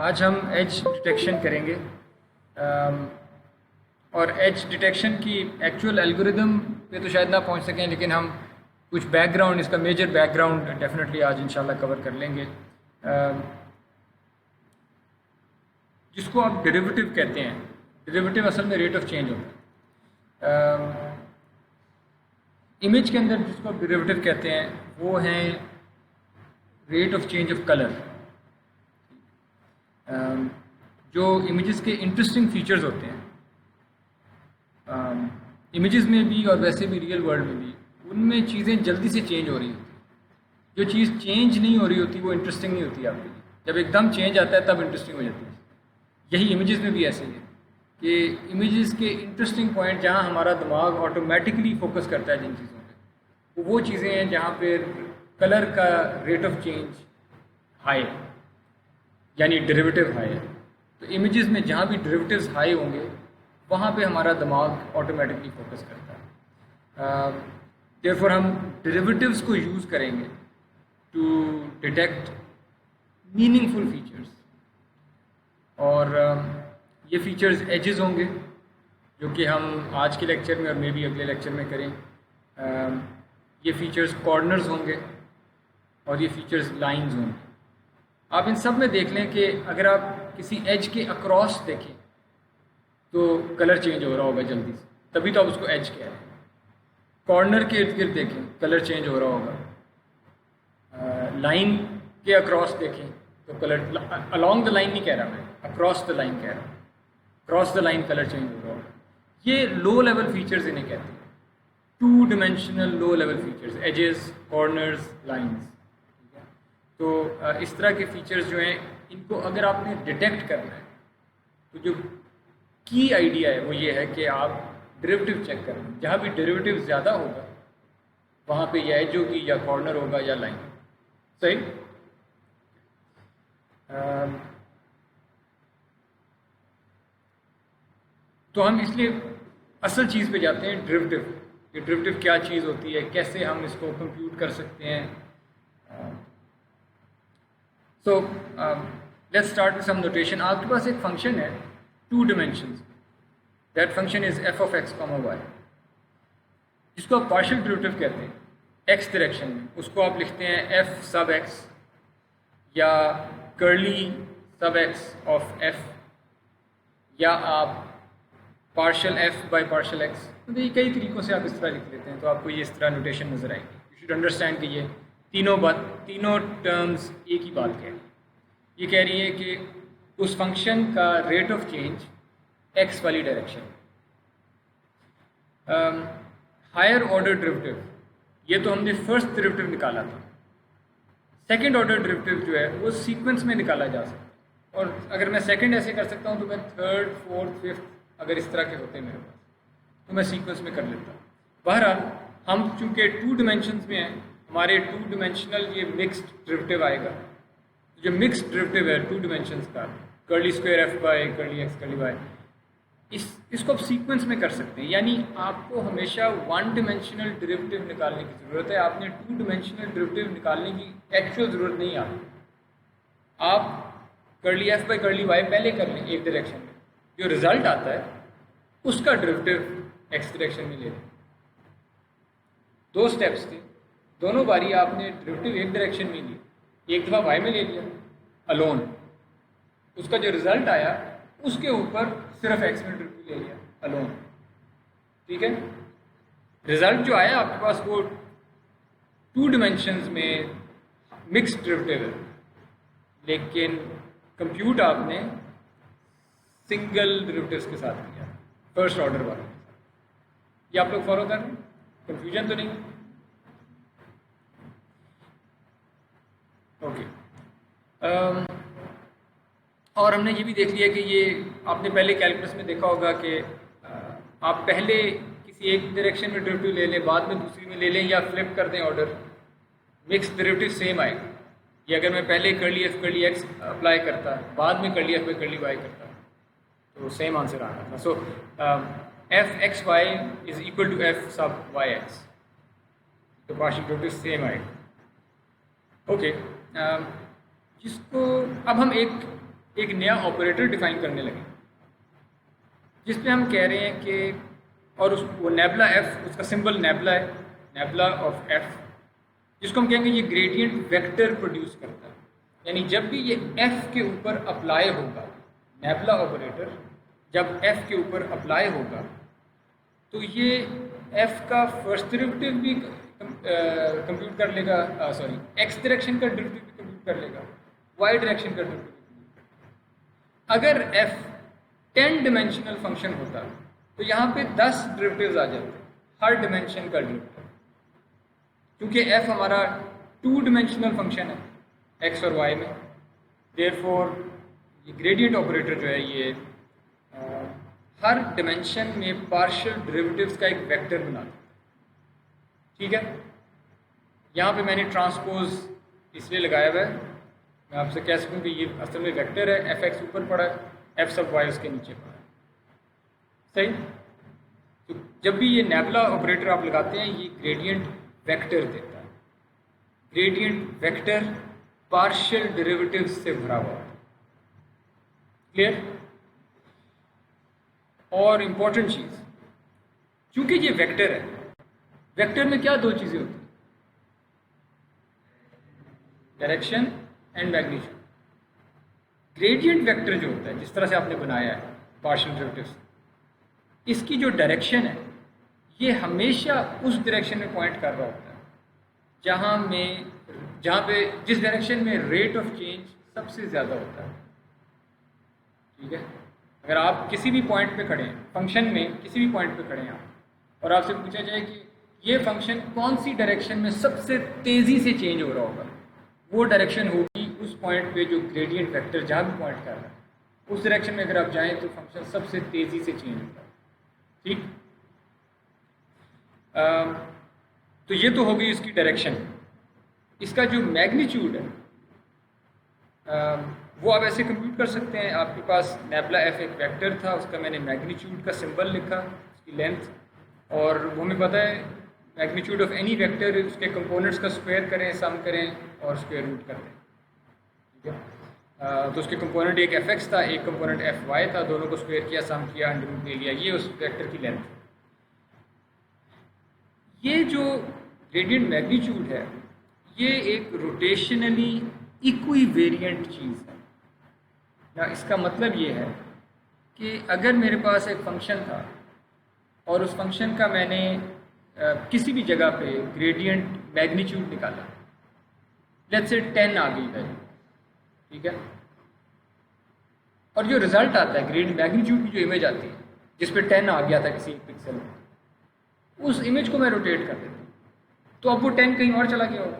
आज हम as detection करेंगे। और एज डिटेक्शन की एक्चुअल एल्गोरिदम पे तो शायद ना पहुंच सकें, लेकिन हम कुछ बैकग्राउंड, इसका मेजर बैकग्राउंड डेफिनेटली आज इंशाल्लाह कवर कर लेंगे। जिसको आप डेरिवेटिव कहते हैं, डेरिवेटिव असल में रेट ऑफ चेंज होता है। इमेज के अंदर जिसको आप डेरिवेटिव कहते हैं वो हैं rate of change of colour. जो इमेजेस के इंटरेस्टिंग फीचर्स होते हैं इमेजेस में भी और वैसे भी रियल वर्ल्ड में भी, उनमें चीज़ें जल्दी से चेंज हो रही होती हैं। जो चीज़ चेंज नहीं हो रही होती वो इंटरेस्टिंग नहीं होती आपके लिए। जब एकदम चेंज आता है तब इंटरेस्टिंग हो जाती है। यही इमेजेस में भी ऐसे ही है कि इमेजेस के इंटरेस्टिंग पॉइंट जहाँ हमारा दिमाग ऑटोमेटिकली फोकस करता है जिन चीज़ों पे, वो चीज़ें हैं जहाँ पे कलर का रेट ऑफ चेंज हाई है, यानी डेरिवेटिव हाई है। तो इमेजेस में जहाँ भी डेरिवेटिव्स हाई होंगे वहाँ पे हमारा दिमाग ऑटोमेटिकली फोकस करता है। देयरफॉर हम डेरिवेटिव्स को यूज़ करेंगे टू डिटेक्ट मीनिंगफुल फीचर्स। और ये फीचर्स एजेस होंगे जो कि हम आज के लेक्चर में और मे भी अगले लेक्चर में करें। ये फीचर्स कॉर्नर्स होंगे और ये फीचर्स लाइंस होंगे। आप इन सब में देख लें कि अगर आप किसी एज के अक्रॉस देखें तो कलर चेंज हो रहा होगा जल्दी से, तभी तो आप उसको एज कह रहे हैं। कॉर्नर के इर्द गिर्द देखें कलर चेंज हो रहा होगा। लाइन के अक्रॉस देखें तो कलर, अलोंग द लाइन नहीं कह रहा मैं, अक्रॉस द लाइन कह रहा हूँ। Cross the line colour change हो रहा होगा। ये लो लेवल फीचर्स इन्हें कहते हैं, 2 dimensional low level features, edges, corners, lines. तो इस तरह के फीचर्स जो हैं, इनको अगर आपने डिटेक्ट करना है तो जो की आइडिया है वो ये है कि आप डेरिवेटिव चेक करें। जहाँ भी डेरिवेटिव ज़्यादा होगा वहाँ पे या एज होगी या कॉर्नर होगा या लाइन। सही। तो हम इसलिए असल चीज़ पे जाते हैं, डेरिवेटिव। ये डेरिवेटिव क्या चीज़ होती है, कैसे हम इसको कंप्यूट कर सकते हैं। So let's start with some notation. आपके पास एक फंक्शन है 2 dimensions. That function is F of X comma Y, जिसको आप पार्शियल डेरिवेटिव कहते हैं एक्स डायरेक्शन में। उसको आप लिखते हैं एफ सब एक्स या कर्ली सब एक्स ऑफ एफ, या आप partial F by partial x. तो ये कई तरीक़ों से आप इस तरह लिख लेते हैं, तो आपको ये इस तरह नोटेशन नज़र आएगी। यू शुड अंडरस्टैंड कि ये तीनों टर्म्स एक ही बात कह रही है। ये कह रही है कि उस फंक्शन का रेट ऑफ चेंज एक्स वाली डायरेक्शन। हायर ऑर्डर डेरिवेटिव, ये तो हमने फर्स्ट डेरिवेटिव निकाला था। सेकंड ऑर्डर डेरिवेटिव जो है वो सीक्वेंस में निकाला जा सकता है। और अगर मैं सेकंड ऐसे कर सकता हूँ तो मैं थर्ड, फोर्थ, फिफ्थ अगर इस तरह के होते मेरे पास तो मैं सीक्वेंस में कर लेता हूँ। बहरहाल हम चूँकि 2 डिमेंशंस में हैं, हमारे 2 डिमेंशनल ये मिक्स्ड डेरिवेटिव आएगा। जो मिक्स्ड डेरिवेटिव है 2 डिमेंशंस का, curly square F by curly X curly Y, इसको आप सीक्वेंस में कर सकते हैं। यानी आपको हमेशा 1 डिमेंशनल डेरिवेटिव निकालने की ज़रूरत है। आपने 2 डिमेंशनल डेरिवेटिव निकालने की एक्चुअल ज़रूरत नहीं है आपको। आप curly F by curly Y पहले कर लें एक डायरेक्शन में, जो रिजल्ट आता है उसका डेरिवेटिव एक्स डायरेक्शन में ले लें। 2 स्टेप्स थे, दोनों बारी आपने डेरिवेटिव एक डायरेक्शन में लिया। एक दफ़ा वाई में ले लिया अलोन, उसका जो रिजल्ट आया उसके ऊपर सिर्फ एक्स में डेरिवेटिव ले लिया अलोन। ठीक है। रिजल्ट जो आया आपके पास वो 2 डिमेंशंस में मिक्स्ड डेरिवेटिव है, लेकिन कंप्यूट आपने सिंगल डेरिवेटिव्स के साथ किया, फर्स्ट ऑर्डर वाले। ये आप लोग फॉलो कर रहे हैं? कंफ्यूजन तो नहीं? ओके। और हमने ये भी देख लिया कि ये आपने पहले कैलकुलस में देखा होगा कि आप पहले किसी एक डायरेक्शन में डेरिवेटिव ले लें, बाद में दूसरी में ले लें, या फ्लिप कर दें ऑर्डर, मिक्स डेरिवेटिव सेम आएगा। ये अगर मैं पहले curly f curly x apply करता, बाद में curly F by curly y करता, तो सेम आंसर आना था। So f x y is equal to f sub y x, तो पार्शियल डेरिवेटिव सेम आएगा। ओके। जिसको अब हम एक एक नया ऑपरेटर डिफाइन करने लगे जिस पे हम कह रहे हैं कि और उस वो नेबला एफ, उसका सिंबल नेबला है, नेबला ऑफ एफ, जिसको हम कहेंगे ये ग्रेडियंट वेक्टर प्रोड्यूस करता है। यानी जब भी ये एफ के ऊपर अप्लाई होगा, नेबला ऑपरेटर जब एफ के ऊपर अप्लाई होगा तो ये एफ का फर्स्ट डेरिवेटिव भी कंप्यूट कर लेगा, सॉरी एक्स डायरेक्शन का डेरिवेटिव भी कंप्यूट कर लेगा, वाई डायरेक्शन का डेरिवेटिव। अगर एफ 10 डिमेंशनल फंक्शन होता तो यहाँ पे 10 डेरिवेटिव्स आ जाते हर डिमेंशन का डेरिवेटिव, क्योंकि एफ हमारा 2 डिमेंशनल फंक्शन है एक्स और वाई में। देयरफॉर ये ग्रेडियंट ऑपरेटर जो है ये हर डिमेंशन में पार्शियल डेरिवेटिव्स का एक वेक्टर बनाता है। ठीक है, यहाँ पे मैंने ट्रांसपोज इसलिए लगाया हुआ है, मैं आपसे कह सकूँ कि ये असल में वेक्टर है, एफ एक्स ऊपर पड़ा है, एफ सब वाई उसके नीचे पड़ा है। सही। तो जब भी ये नेबला ऑपरेटर आप लगाते हैं ये ग्रेडियंट वेक्टर देता है। ग्रेडियंट वेक्टर पार्शियल डेरिवेटिव्स से भरा हुआ है। क्लियर। और इम्पोर्टेंट चीज़, क्योंकि ये वेक्टर है, वेक्टर में क्या 2 चीज़ें होती हैं, direction and magnitude. Gradient vector जो होता है जिस तरह से आपने बनाया है पार्शियल डेरिवेटिव्स, इसकी जो डायरेक्शन है ये हमेशा उस डायरेक्शन में पॉइंट कर रहा होता है जहाँ पे जिस डायरेक्शन में रेट ऑफ चेंज सबसे ज़्यादा होता है। ठीक है, अगर आप किसी भी पॉइंट पे खड़े हैं, फंक्शन में किसी भी पॉइंट पे खड़े हैं आप, और आपसे पूछा जाए कि ये फंक्शन कौन सी डायरेक्शन में सबसे तेज़ी से चेंज हो रहा होगा, वो डायरेक्शन होगी उस पॉइंट पे जो ग्रेडियंट वेक्टर जहाँ भी पॉइंट कर रहा है, उस डायरेक्शन में अगर आप जाएं तो फंक्शन सबसे तेज़ी से चेंज होता है। ठीक। तो ये तो हो गई इसकी डायरेक्शन। इसका जो मैग्नीट्यूड है वो आप ऐसे कंप्यूट कर सकते हैं। आपके पास नेबला एफ एक वेक्टर था, उसका मैंने मैग्नीट्यूड का सिंबल लिखा, उसकी लेंथ, और वो हमें पता है मैग्नीट्यूड ऑफ एनी वेक्टर उसके कंपोनेंट्स का स्क्वायर करें, सम करें और स्क्वायर रूट कर दें। ठीक है, तो उसके कंपोनेंट एक एफ एक्स था, एक कंपोनेंट एफ वाई था, दोनों को स्क्वायर किया, सम किया, अंडर रूट ले लिया, ये उस वेक्टर की लेंथ। ये जो ग्रेडियंट मैग्नीट्यूड है ये एक रोटेशनली इक्विवेरिएंट चीज़ है ना। इसका मतलब ये है कि अगर मेरे पास एक फंक्शन था और उस फंक्शन का मैंने किसी भी जगह पे ग्रेडियंट मैग्नीट्यूड निकाला, लेट्स से 10 आ गई वैल्यू, ठीक है, और जो रिजल्ट आता है ग्रेडियंट मैग्नीट्यूड की जो इमेज आती है जिस पे 10 आ गया था किसी एक पिक्सल में, उस इमेज को मैं रोटेट कर देता हूँ, तो अब वो 10 कहीं और चला गया होगा।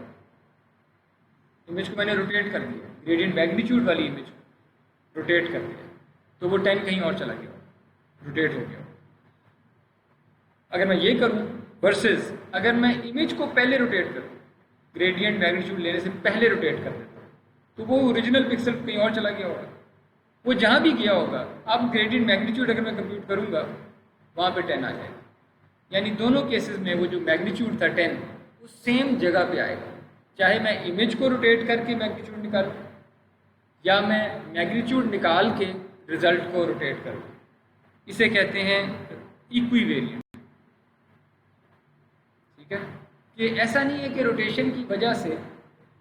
इमेज को मैंने रोटेट कर दिया, ग्रेडियंट मैग्नीट्यूड वाली इमेज को रोटेट कर दिया, तो वो 10 कहीं और चला गया, रोटेट हो गया। अगर मैं ये करूँ वर्सेस अगर मैं इमेज को पहले रोटेट करूँ, ग्रेडियंट मैग्नीट्यूड लेने से पहले रोटेट कर देता हूँ, तो वो ओरिजिनल पिक्सल कहीं और चला गया होगा। वो जहाँ भी गया होगा, अब ग्रेडियंट मैग्नीट्यूड अगर मैं कंप्यूट करूँगा वहाँ पे 10 आ जाएगा। यानी दोनों केसेस में वो जो मैग्नीट्यूड था 10 वो सेम जगह पे आएगा, चाहे मैं इमेज को रोटेट करके मैग्नीट्यूड निकालूँ या मैं मैग्नीट्यूड निकाल के रिजल्ट को रोटेट करूँ। इसे कहते हैं इक्विवेरिएंट। ठीक है, कि ऐसा नहीं है कि रोटेशन की वजह से,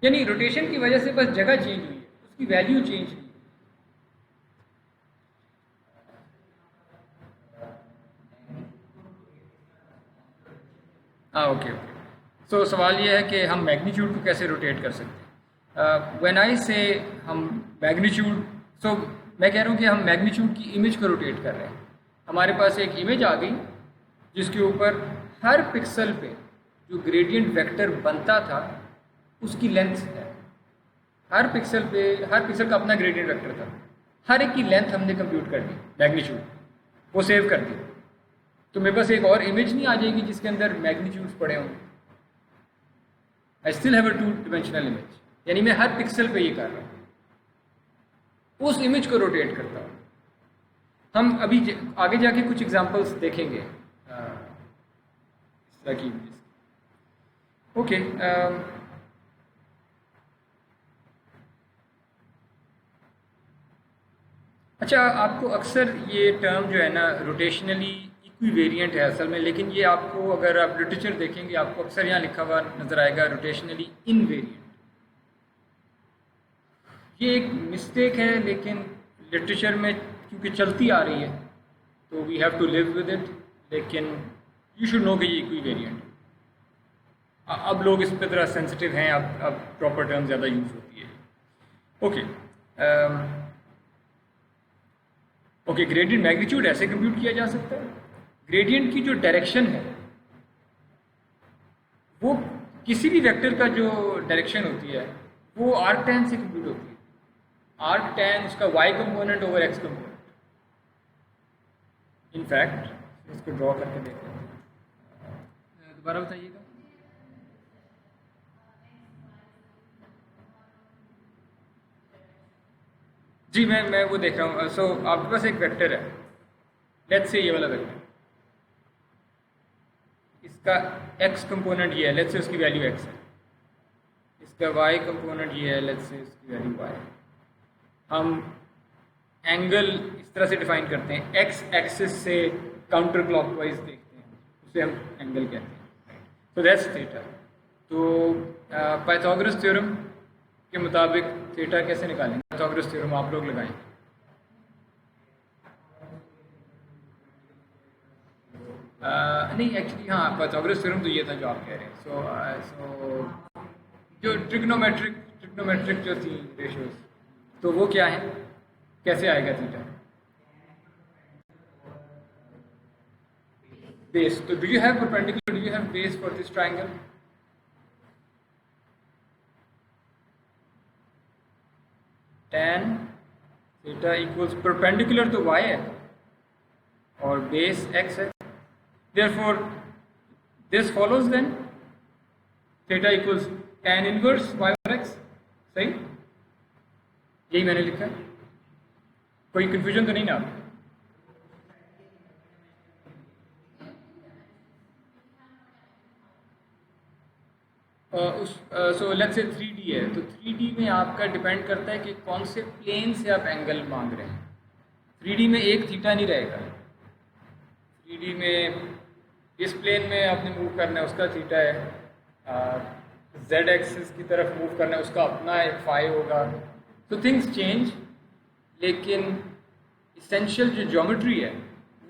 यानी रोटेशन की वजह से बस जगह चेंज हुई है, उसकी वैल्यू चेंज हुई है। हाँ, ओके ओके। सो सवाल ये है कि हम मैग्नीट्यूड को कैसे रोटेट कर सकते हैं। व्हेन आई से हम मैग्नीट्यूड, सो मैं कह रहा हूँ कि हम मैग्नीट्यूड की इमेज को रोटेट कर रहे हैं। हमारे पास एक इमेज आ गई जिसके ऊपर हर पिक्सल पे जो ग्रेडियंट वेक्टर बनता था उसकी लेंथ है। हर पिक्सल का अपना ग्रेडियंट वेक्टर था, हर एक की लेंथ हमने कंप्यूट कर दी, मैग्नीट्यूड वो सेव कर दी। तो मेरे पास एक और इमेज नहीं आ जाएगी जिसके अंदर मैग्नीट्यूड्स पड़े होंगे। I still have a 2 dimensional image, यानी मैं हर पिक्सल पे ये कर रहा हूँ, उस इमेज को रोटेट करता हूँ। हम अभी आगे जाके कुछ एग्जांपल्स देखेंगे इस तरह की इमेजेस। ओके, अच्छा, आपको अक्सर ये टर्म जो है ना रोटेशनली इक्विवेरिएंट है असल में, लेकिन ये आपको अगर आप लिटरेचर देखेंगे आपको अक्सर यहाँ लिखा हुआ नज़र आएगा रोटेशनली इनवेरिएंट। ये एक मिस्टेक है, लेकिन लिटरेचर में क्योंकि चलती आ रही है तो we have to live with it, लेकिन यू शुड नो कि ये इक्विवेरिएंट है। अब लोग इस पर तरह सेंसिटिव हैं, अब प्रॉपर टर्म ज़्यादा यूज़ होती है। ओके ओके, ग्रेडियंट मैग्नीट्यूड ऐसे कंप्यूट किया जा सकता है। ग्रेडियंट की जो डायरेक्शन है वो किसी भी वेक्टर का जो डायरेक्शन होती है वो आर्क टैन से कंप्यूट होती है। आर्क टैन उसका y component over x component. In fact इसको ड्रॉ करके देखते हैं, दोबारा बताइएगा। जी मैं वो देख रहा हूँ। सो आपके पास एक वेक्टर है, लेट्स से ये वाला वेक्टर, इसका x कंपोनेंट ये है, लेट्स से उसकी वैल्यू x है। इसका y कंपोनेंट ये है, लेट्स से उसकी वैल्यू y है। हम एंगल इस तरह से डिफाइन करते हैं, x एक्सिस से काउंटर क्लॉकवाइज देखते हैं, उसे हम एंगल कहते हैं। तो दैट्स थीटा। तो पाइथागोरस थ्योरम के मुताबिक थीटा कैसे निकालेंगे? पाइथागोरस थ्योरम आप लोग लगाएं। नहीं एक्चुअली हाँ, पाइथागोरस थ्योरम तो ये था जो आप कह रहे हैं। सो जो ट्रिग्नोमेट्रिक जो थी रेशियोज, तो वो क्या है, कैसे आएगा थीटा? बेस। तो do you have perpendicular, do you have base for this triangle? tan theta equals perpendicular तो y है और बेस x है। Therefore this follows then theta equals tan inverse y over x। सही, यही मैंने लिखा है, कोई कंफ्यूजन तो नहीं ना आपको? सो लेट्स से 3D है, तो 3D में आपका डिपेंड करता है कि कौन से प्लेन से आप एंगल मांग रहे हैं। 3D में एक थीटा नहीं रहेगा। 3D में इस प्लेन में आपने मूव करना है, उसका थीटा है। Z एक्सिस की तरफ मूव करना है, उसका अपना एक फाई होगा। तो थिंग्स चेंज, लेकिन इसेंशियल जो ज्योमेट्री है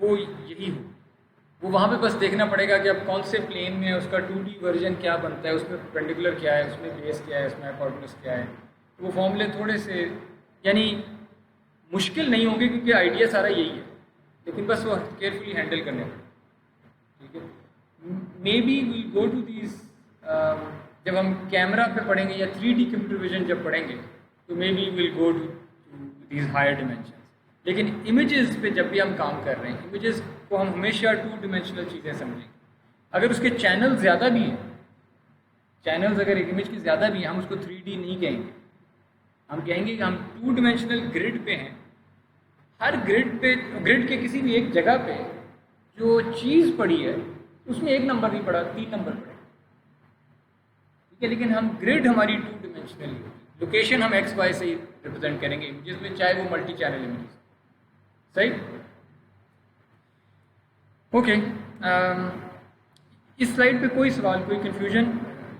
वो यही हो। वो वहाँ पे बस देखना पड़ेगा कि अब कौन से प्लेन में उसका 2D वर्जन क्या बनता है, उसमें परपेंडिकुलर क्या है, उसमें बेस क्या है, उसमें हाइपोटेनस क्या है। तो वो फॉर्मूले थोड़े से यानी मुश्किल नहीं होंगे क्योंकि आइडिया सारा यही है, लेकिन बस वो केयरफुली हैंडल करने पड़ेगा। ठीक है, maybe will go to these जब हम कैमरा पे पढ़ेंगे या 3D कंप्यूटर विजन जब पढ़ेंगे तो maybe will go to these higher dimension. लेकिन इमेजेस पे जब भी हम काम कर रहे हैं, इमेजेस को हम हमेशा 2 डिमेंशनल चीज़ें समझेंगे। अगर उसके चैनल ज़्यादा भी हैं, चैनल्स अगर एक इमेज की ज़्यादा भी हैं, हम उसको 3D नहीं कहेंगे, हम कहेंगे कि हम 2 डिमेंशनल ग्रिड पे हैं। हर ग्रिड पे, ग्रिड के किसी भी एक जगह पे जो चीज़ पड़ी है उसमें एक नंबर नहीं पड़ा, 3 नंबर पड़े। ठीक है, लेकिन हम ग्रिड हमारी 2 डिमेंशनल होगी। लोकेशन हम एक्स वाई से ही रिप्रेजेंट करेंगे इमेजेस में, चाहे वो मल्टी चैनल इमेजेस। सही, ओके। इस स्लाइड पे कोई सवाल, कोई कंफ्यूजन,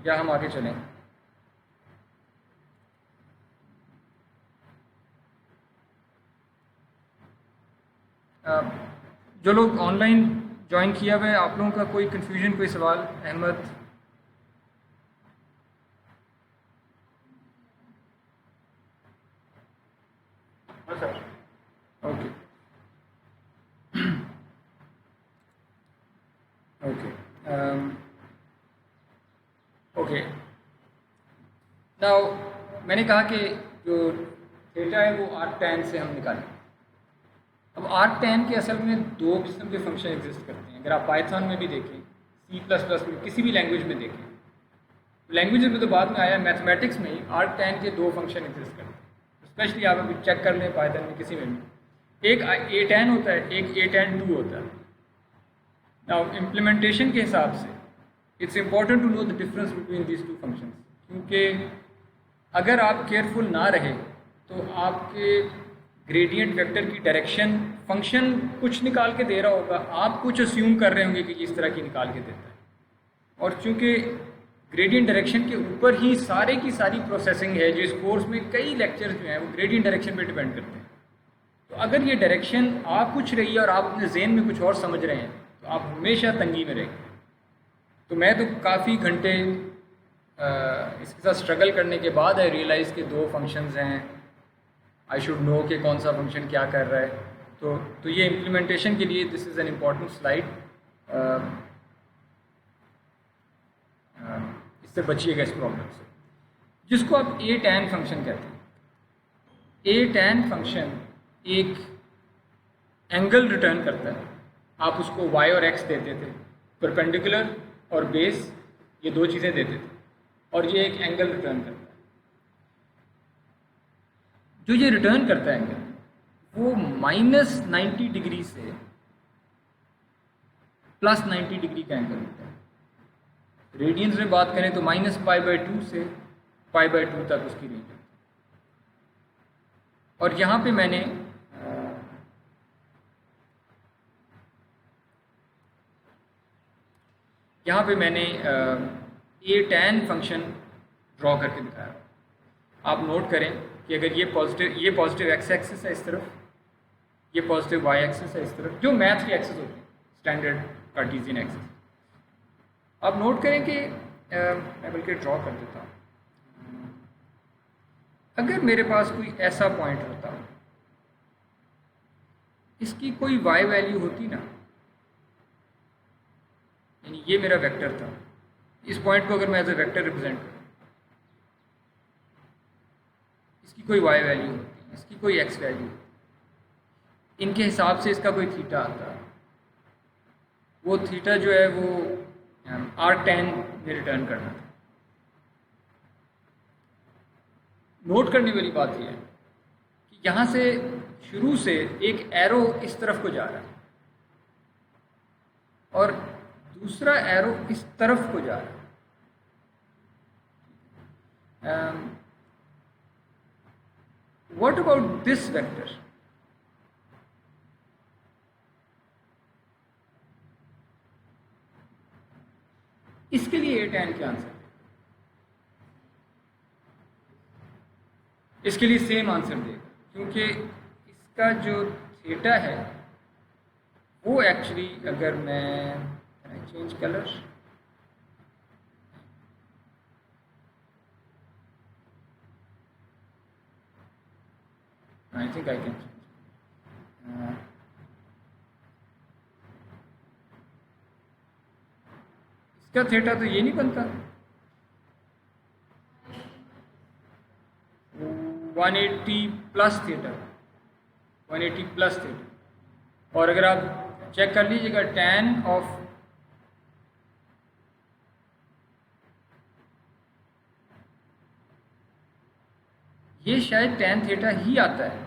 या हम आगे चलें? जो लोग ऑनलाइन ज्वाइन किया हुआ है, आप लोगों का कोई कंफ्यूजन, कोई सवाल? Ahmad, okay okay okay. Now मैंने कहा कि जो थीटा है वो आर्क टैन से हम निकालें। अब आर्क टैन के असल में 2 किस्म के फंक्शन एग्जिस्ट करते हैं। अगर आप पाइथन में भी देखें, C++ में, किसी भी लैंग्वेज में देखें, लैंग्वेज में तो बाद में आया, मैथमेटिक्स में ही आर्क टैन के 2 फंक्शन एग्जिस्ट करते हैं। स्पेशली आप अभी चेक कर लें पाइथन में किसी में भी, एक a tan होता है, एक a tan 2 होता है। नाउ इम्प्लीमेंटेशन के हिसाब से it's important to know the difference between these 2 functions, क्योंकि अगर आप केयरफुल ना रहे तो आपके ग्रेडियंट वेक्टर की डायरेक्शन फंक्शन कुछ निकाल के दे रहा होगा, आप कुछ अस्यूम कर रहे होंगे कि इस तरह की निकाल के देता है, और चूंकि ग्रेडियंट डायरेक्शन के ऊपर ही सारे की सारी प्रोसेसिंग है, जो इस कोर्स में कई लेक्चर्स जो हैं वो ग्रेडियंट डायरेक्शन पे डिपेंड करते हैं। तो अगर ये डायरेक्शन आ कुछ रही है और आप अपने जहन में कुछ और समझ रहे हैं तो आप हमेशा तंगी में रहेंगे। तो मैं तो काफ़ी घंटे इसके साथ स्ट्रगल करने के बाद आई रियलाइज़ कि दो फंक्शंस हैं, आई शुड नो कि कौन सा फंक्शन क्या कर रहा है। तो ये इम्प्लीमेंटेशन के लिए this is an important slide, इससे बचिएगा इस प्रॉब्लम से, जिसको आप ए टैन फंक्शन कहते हैं। ए टैन फंक्शन एक एंगल रिटर्न करता है, आप उसको y और x देते थे, परपेंडिकुलर और बेस, ये दो चीज़ें देते थे, और ये एक एंगल रिटर्न करता है। जो ये रिटर्न करता है एंगल, वो -90 डिग्री से +90 डिग्री का एंगल होता है। रेडियंस में बात करें तो -π/2 से π/2 तक उसकी रेंज है। और यहाँ पे मैंने ए टैन फंक्शन ड्रॉ करके दिखाया। आप नोट करें कि अगर ये पॉजिटिव एक्स एक्सिस है इस तरफ, ये पॉजिटिव वाई एक्सिस है इस तरफ, जो मैथ की एक्सिस होती है, स्टैंडर्ड कार्टेशियन एक्सिस। आप नोट करें कि मैं बल्कि ड्रॉ कर देता हूँ। अगर मेरे पास कोई ऐसा पॉइंट होता, इसकी कोई वाई वैल्यू होती ना, यानी ये मेरा वेक्टर था, इस पॉइंट को अगर मैं एज ए वेक्टर रिप्रेजेंट करूँ, इसकी कोई वाई वैल्यू होती, इसकी कोई एक्स वैल्यू, इनके हिसाब से इसका कोई थीटा आता, वो थीटा जो है वो r10 में रिटर्न करना था। नोट करने वाली बात यह है कि यहाँ से शुरू से एक एरो इस तरफ को जा रहा है और दूसरा एरो इस तरफ को जा रहा है। What about this vector? इसके लिए ए टैन क्या आंसर है? इसके लिए सेम आंसर देगा, क्योंकि इसका जो थीटा है वो एक्चुअली, अगर मैं change colour, I think I can change, इसका थीटा तो ये नहीं बनता, 180 प्लस थीटा, 180 प्लस थीटा। और अगर आप चेक कर लीजिएगा टैन ऑफ ये शायद टैन थीटा ही आता है,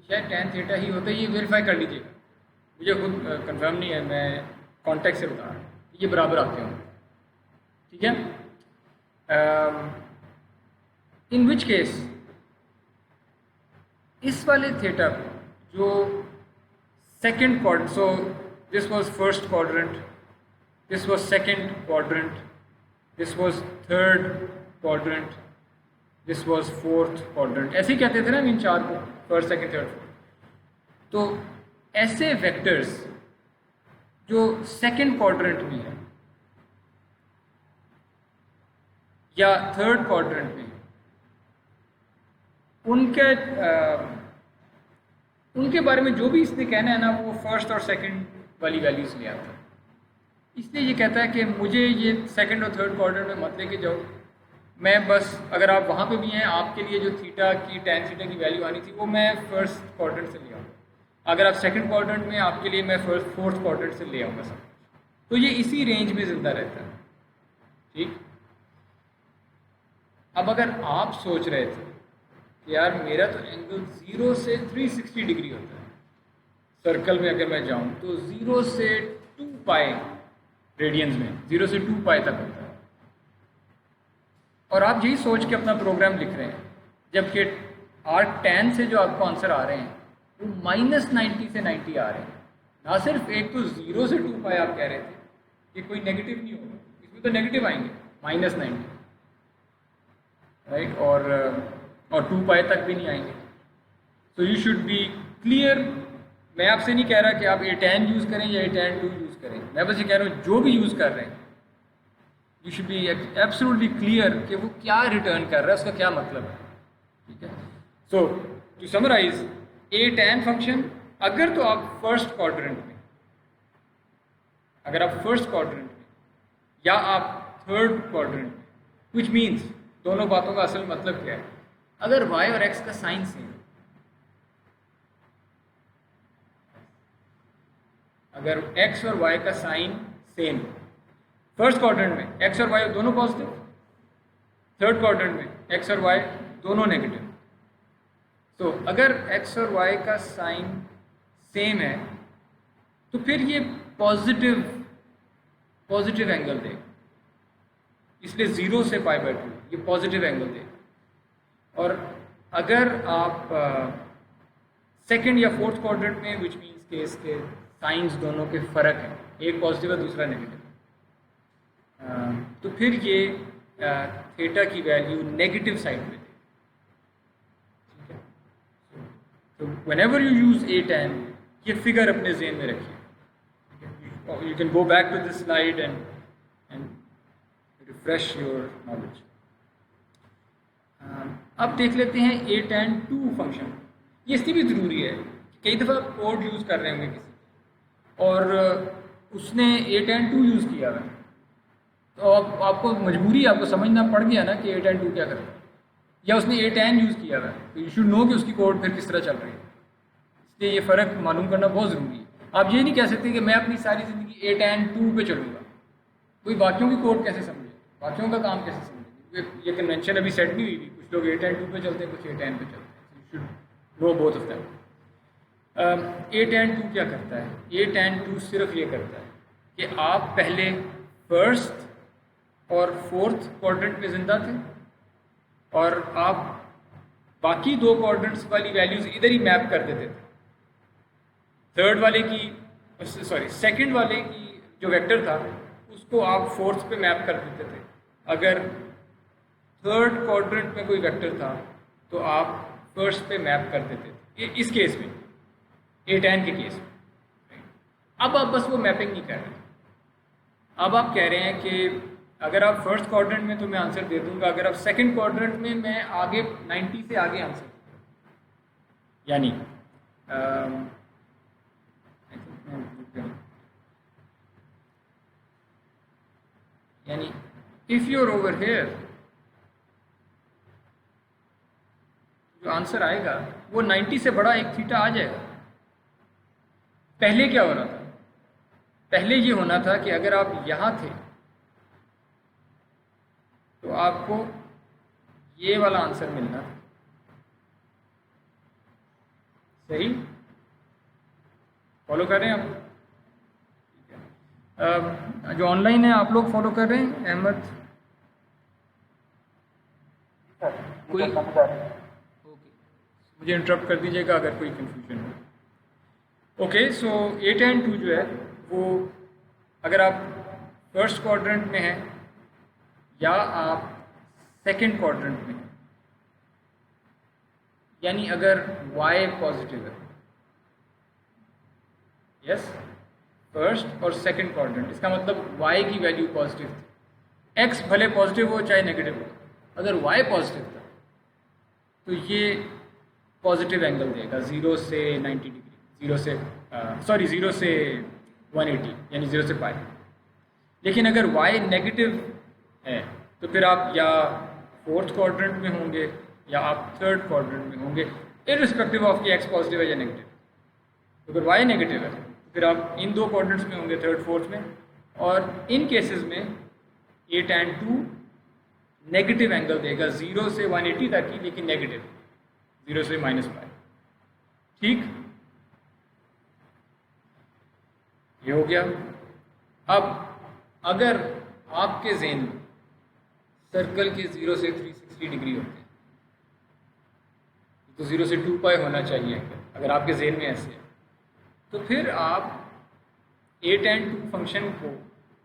शायद टैन थीटा ही होता है। ये वेरीफाई कर लीजिएगा, मुझे खुद कंफर्म नहीं है, मैं कॉन्टेक्ट से बता रहा हूँ, ये बराबर आते होंगे, ठीक है। इन विच केस इस वाले थीटा को जो second quadrant, so this was first quadrant, this was second quadrant, this was third quadrant, this was fourth quadrant, ऐसे ही कहते थे ना इन चार को, फर्स्ट सेकंड थर्ड फोर्थ। तो ऐसे वेक्टर्स जो सेकंड क्वाड्रेंट में है या थर्ड क्वाड्रेंट में, उनके बारे में जो भी इसने कहना है ना, वो फर्स्ट और सेकंड वाली वैल्यूज ले आता है। इसलिए ये कहता है कि मुझे ये सेकंड और थर्ड क्वाड्रेंट में मत लेके जाओ, मैं बस, अगर आप वहाँ पे भी हैं, आपके लिए जो थीटा की टैन थीटा की वैल्यू आनी थी वो मैं फर्स्ट क्वाड्रेंट से ले आऊँगा, अगर आप सेकंड क्वाड्रेंट में, आपके लिए मैं फोर्थ क्वाड्रेंट से ले आऊँगा सब। तो ये इसी रेंज में ज़िंदा रहता है, ठीक। अब अगर आप सोच रहे थे कि यार मेरा तो एंगल 0 से 360 डिग्री होता है, सर्कल में अगर मैं जाऊँ तो 0 से 2 पाई रेडियंस में 0 से 2 पाई तक होता है, और आप यही सोच के अपना प्रोग्राम लिख रहे हैं, जबकि आर्क टेन से जो आपको आंसर आ रहे हैं वो -90 से 90 आ रहे हैं। ना सिर्फ एक तो 0 से 2 पाई आप कह रहे थे कि कोई नेगेटिव नहीं होगा, इसमें तो नेगेटिव आएंगे -90, राइट, और 2 पाई तक भी नहीं आएंगे। So you should be clear. मैं आपसे नहीं कह रहा कि आप A10 यूज़ करें या A10 2 यूज़ करें, मैं बस ये कह रहा हूँ जो भी यूज़ कर रहे हैं you should be absolutely clear कि वो क्या रिटर्न कर रहा है, उसका क्या मतलब है, ठीक है। सो टू समराइज, A10 फंक्शन अगर तो आप फर्स्ट क्वाड्रेंट में, अगर आप फर्स्ट क्वाड्रेंट में या आप थर्ड क्वाड्रेंट में, विच मीन्स दोनों बातों का असल मतलब क्या है, अगर y और x का साइन सेम, अगर x और y का साइन सेम, फर्स्ट क्वाड्रेंट में x और y दोनों पॉजिटिव, थर्ड क्वाड्रेंट में x और y दोनों नेगेटिव। तो अगर x और y का साइन सेम है तो फिर ये पॉजिटिव एंगल देगा, इसलिए 0 से π/2 ये पॉजिटिव एंगल देगा। और अगर आप सेकंड या फोर्थ क्वाड्रेंट में, विच मीन्स के इसके साइंस दोनों के फ़र्क हैं, एक पॉजिटिव है दूसरा नेगेटिव, तो फिर ये थीटा की वैल्यू नेगेटिव साइड में देगी, ठीक है। तो व्हेनेवर यू यूज़ A10 ये फिगर अपने ज़हन में रखिए। You can go back to this slide and refresh your knowledge. अब देख लेते हैं A10 2 फंक्शन। ये इसलिए भी ज़रूरी है, कई दफ़ा कोड यूज़ कर रहे होंगे किसी और उसने A10 2 यूज़ किया है, तो अब आपको मजबूरी, आपको समझना पड़ गया ना कि A10 2 क्या करता है, या उसने A10 यूज़ किया है, तो यू शुड नो कि उसकी कोड फिर किस तरह चल रही है। इसलिए ये फ़र्क मालूम करना बहुत ज़रूरी है। आप ये नहीं कह सकते कि मैं अपनी सारी ज़िंदगी A10 2 पे चलूँगा, कोई बाकियों की कोड कैसे समझे, बाकियों का काम कैसे समझे, ये कन्वेंशन अभी सेट नहीं हुई थी, कुछ लोग A10 2 पे चलते हैं, कुछ A10 पे चलते हैं, you should know both of them. A10 2 क्या करता है? A10 2 सिर्फ ये करता है कि आप पहले फर्स्ट और फोर्थ क्वाड्रेंट में ज़िंदा थे और आप बाकी दो क्वाड्रेंट्स वाली वैल्यूज़ इधर ही मैप कर देते थे। थर्ड वाले की, सॉरी सेकंड वाले की जो वेक्टर था उसको आप फोर्थ पे मैप कर देते थे। अगर थर्ड क्वाड्रेंट में कोई वेक्टर था तो आप फर्स्ट पे मैप कर देते थे, इस केस में A10 के केस में। अब आप बस वो मैपिंग नहीं कर रहे, अब आप कह रहे हैं कि अगर आप फर्स्ट क्वाड्रेंट में तो मैं आंसर दे दूंगा, अगर आप सेकंड क्वाड्रेंट में मैं आगे 90 से आगे आंसर, यानी if you are over here, जो आंसर आएगा वो 90 से बड़ा एक थीटा आ जाएगा। पहले क्या हो रहा था? पहले ये होना था कि अगर आप यहां थे तो आपको ये वाला आंसर मिलना था, सही? फॉलो कर रहे हैं आप? जो ऑनलाइन है आप लोग फॉलो कर रहे हैं? अहमद कोई? ओके, मुझे इंटरप्ट कर दीजिएगा अगर कोई कंफ्यूजन हो। ओके, सो A10 2 जो है वो अगर आप फर्स्ट क्वाड्रेंट में हैं या आप सेकंड क्वाड्रेंट में हैं, यानी अगर y पॉजिटिव है, यस, फर्स्ट और सेकंड क्वाड्रेंट, इसका मतलब y की वैल्यू पॉजिटिव थी। x भले पॉजिटिव हो चाहे नेगेटिव हो, अगर y पॉजिटिव था तो ये पॉजिटिव एंगल देगा 0 से 90 डिग्री, 0 से 180, यानी 0 से पाई। लेकिन अगर y नेगेटिव है तो फिर आप या फोर्थ क्वाड्रेंट में होंगे या आप थर्ड क्वाड्रेंट में होंगे, इररिस्पेक्टिव ऑफ कि x पॉजिटिव है या नेगेटिव। तो अगर y नेगेटिव है तो फिर आप इन दो क्वाड्रेंट्स में होंगे, थर्ड फोर्थ में। और इन केसेस में A10 2 नेगेटिव एंगल देगा 0 से 180 तक ही, लेकिन नेगेटिव, 0 से -π। ठीक, ये हो गया। अब अगर आपके ज़हन में सर्कल के 0 से 360 डिग्री होते हैं तो 0 से 2 पाई होना चाहिए अगर आपके जेन में ऐसे है। तो फिर आप a tan 2 फंक्शन को